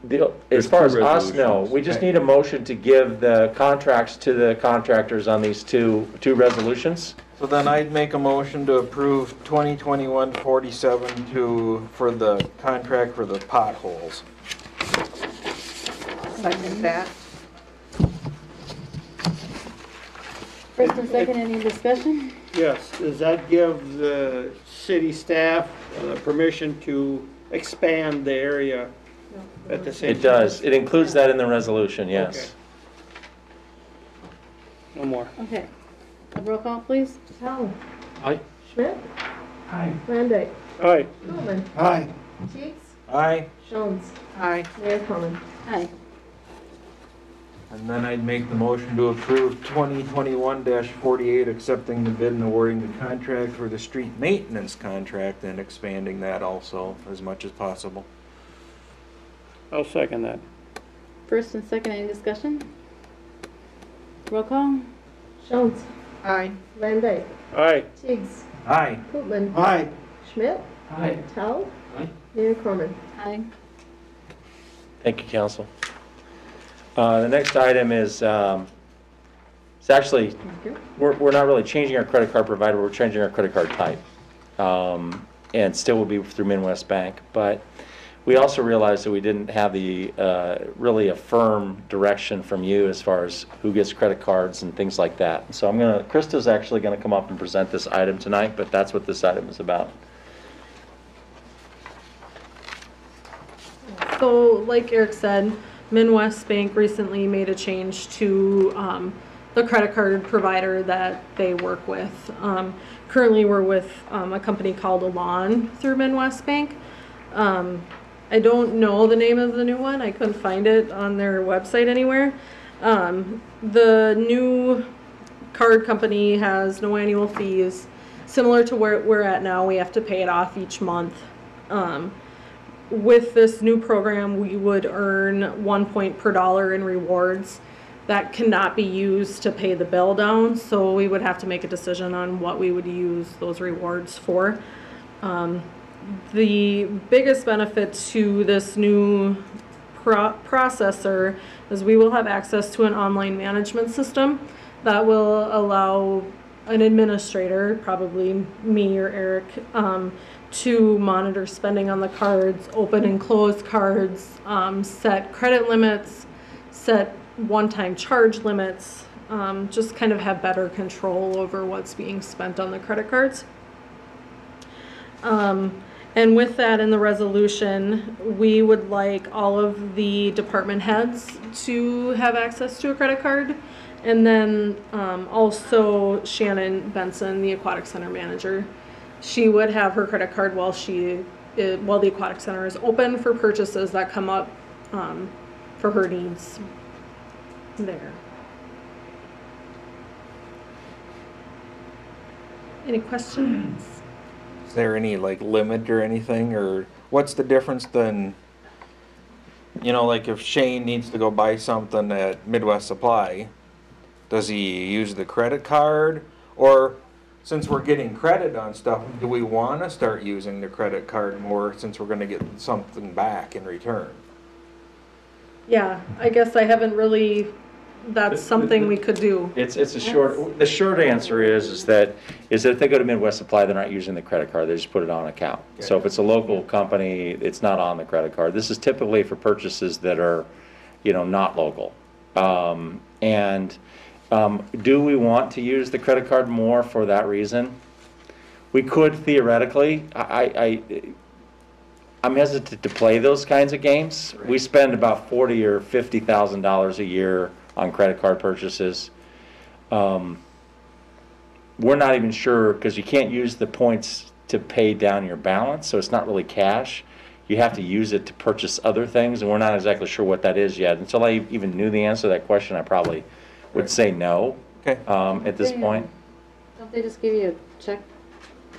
do? As far as us, no. We just need a motion to give the contracts to the contractors on these two resolutions. So then I'd make a motion to approve 2021-47 for the contract for the potholes. Second that. First and second, any discussion? Yes, does that give the city staff permission to expand the area at the same time? It does. It includes that in the resolution, yes. No more. Okay. A roll call, please. Tell. Aye. Schmidt. Aye. Landay. Aye. Koopman. Aye. Teigs. Aye. Jones. Aye. Mayor Coleman. Aye. And then I'd make the motion to approve 2021-48, accepting the bid and awarding the contract for the street maintenance contract and expanding that also as much as possible. I'll second that. First and second, any discussion? Roll call. Jones. Aye. Landay. Aye. Teigs. Aye. Koopman. Aye. Schmidt. Aye. Tell. Aye. Mayor Coleman. Aye. Thank you, council. The next item is, it's actually, we're not really changing our credit card provider, we're changing our credit card type. And still will be through Midwest Bank, but we also realized that we didn't have the, really a firm direction from you as far as who gets credit cards and things like that. So Krista's actually gonna come up and present this item tonight, but that's what this item is about. So, like Eric said, Midwest Bank recently made a change to the credit card provider that they work with. Currently, we're with a company called Elan through Midwest Bank. I don't know the name of the new one. I couldn't find it on their website anywhere. The new card company has no annual fees. Similar to where we're at now, we have to pay it off each month. With this new program, we would earn 1 point per dollar in rewards. That cannot be used to pay the bill down, so we would have to make a decision on what we would use those rewards for. The biggest benefit to this new processor is we will have access to an online management system that will allow an administrator, probably me or Eric, to monitor spending on the cards, open and close cards, set credit limits, set one-time charge limits, just kind of have better control over what's being spent on the credit cards. And with that in the resolution, we would like all of the department heads to have access to a credit card. And then also Shannon Benson, the Aquatic Center manager. She would have her credit card while the Aquatic Center is open for purchases that come up for her needs there. Any questions? Is there any like limit or anything, or what's the difference then? You know, like if Shane needs to go buy something at Midwest Supply, does he use the credit card? Or since we're getting credit on stuff, do we want to start using the credit card more since we're going to get something back in return? Yeah, I guess I haven't really, that's something we could do. It's a the short answer is that if they go to Midwest Supply, they're not using the credit card, they just put it on account. Okay. So if it's a local company, it's not on the credit card. This is typically for purchases that are, not local. Do we want to use the credit card more for that reason? We could theoretically. I'm hesitant to play those kinds of games. Right. We spend about $40,000 or $50,000 a year on credit card purchases. We're not even sure, because you can't use the points to pay down your balance, so it's not really cash. You have to use it to purchase other things, and we're not exactly sure what that is yet. Until I even knew the answer to that question, I probably would say no. Okay. At this point. Don't they just give you a check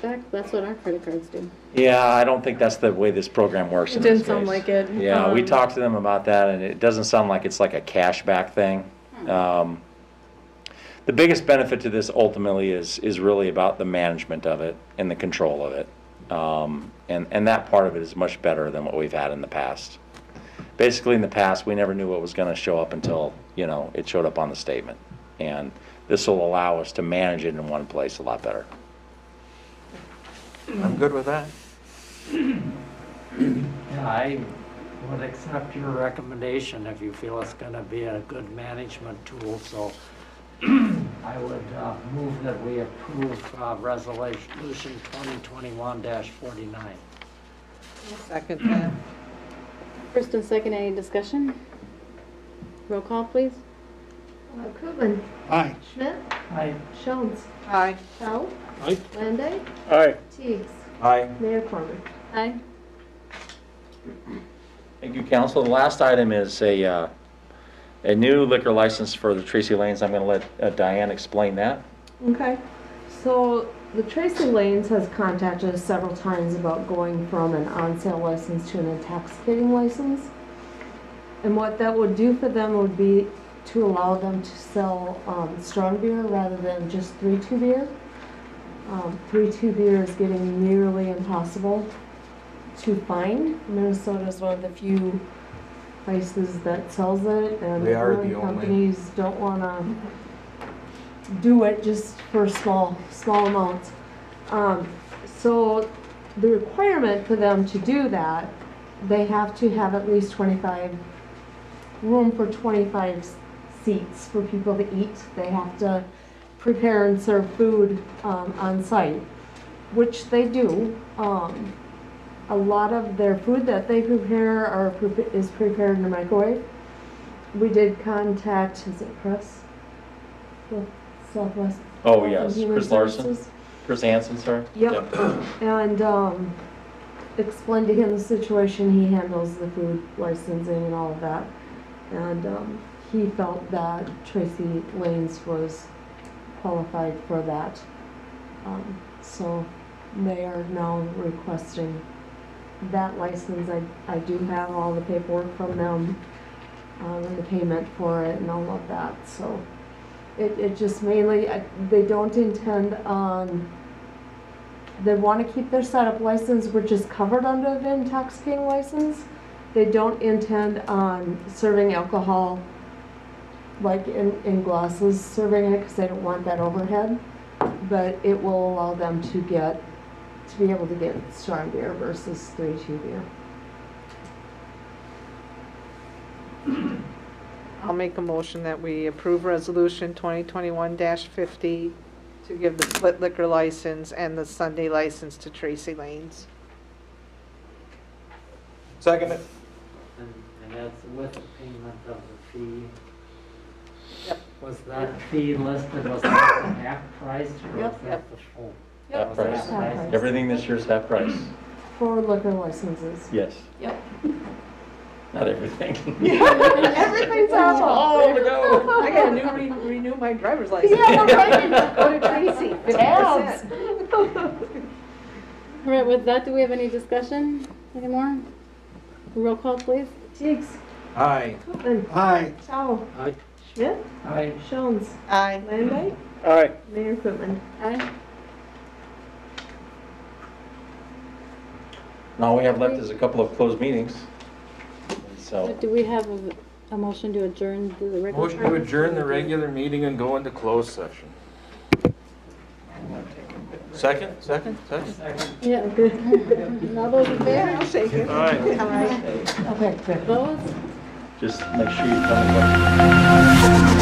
back? That's what our credit cards do. Yeah, I don't think that's the way this program works. It didn't sound like it. Yeah, we talked to them about that, and it doesn't sound like it's like a cash back thing. The biggest benefit to this ultimately is really about the management of it and the control of it. And that part of it is much better than what we've had in the past. Basically, in the past, we never knew what was going to show up until, it showed up on the statement. And this will allow us to manage it in one place a lot better. I'm good with that. Yeah, I would accept your recommendation if you feel it's going to be a good management tool. So I would move that we approve resolution 2021-49. Second that. First and second, any discussion? Roll call, please. Koopman, Aye. Schmidt, Aye. Jones, Aye. Chow, Aye. Landay, Aye. Teigs, Aye. Mayor Corman. Aye. Thank you, council. The last item is a new liquor license for the Tracy Lanes. I'm going to let Diane explain that. Okay, so the Tracy Lanes has contacted us several times about going from an on-sale license to an intoxicating license. And what that would do for them would be to allow them to sell strong beer rather than just 3-2 beer. 3-2 beer is getting nearly impossible to find. Minnesota is one of the few places that sells it, and We are the brewing only. companies don't want to do it just for small amounts. So the requirement for them to do that, they have to have at least room for 25 seats for people to eat. They have to prepare and serve food on site, which they do. A lot of their food that they prepare is prepared in the microwave. We did contact, is it Chris? The Southwest. Oh, Health yes, and Human Chris Larson. Services. Chris Hansen, sorry. Yep, and explained to him the situation. He handles the food licensing and all of that. And he felt that Tracy Lanes was qualified for that. So they are now requesting that license. I do have all the paperwork from them, and the payment for it and all of that. So it just mainly, they don't intend on, they want to keep their setup license, which is covered under the intoxicating license. They don't intend on serving alcohol like in glasses, serving it, because they don't want that overhead. But it will allow them to be able to get strong beer versus 3-2 beer. I'll make a motion that we approve resolution 2021-50 to give the split liquor license and the Sunday license to Tracy Lanes. Second it. And that's with the payment of the fee. Yep. Was that fee listed, was that the half price or was Yep. that the full? Yep. Half price. Half price. Everything this year's half price. For liquor licenses. Yes. Yep. Not everything. Everything's out. Oh, no. I gotta renew my driver's license. Yeah, right. Go to Tracy, 50%. All right, with that, do we have any discussion anymore? Roll call, please. Teigs, Aye. Koopman, Aye. Chow, Aye. Schmidt, Aye. Jones, Aye. Landay, Aye. Mayor Koopman. Aye. And all we have left is a couple of closed meetings. So, Do we have a motion to adjourn the regular? Motion to adjourn the regular meeting and go into closed session. Second? Yeah. All those in favor? I'll shake it. Aye. Okay, good. Opposed? just make sure you tell me what.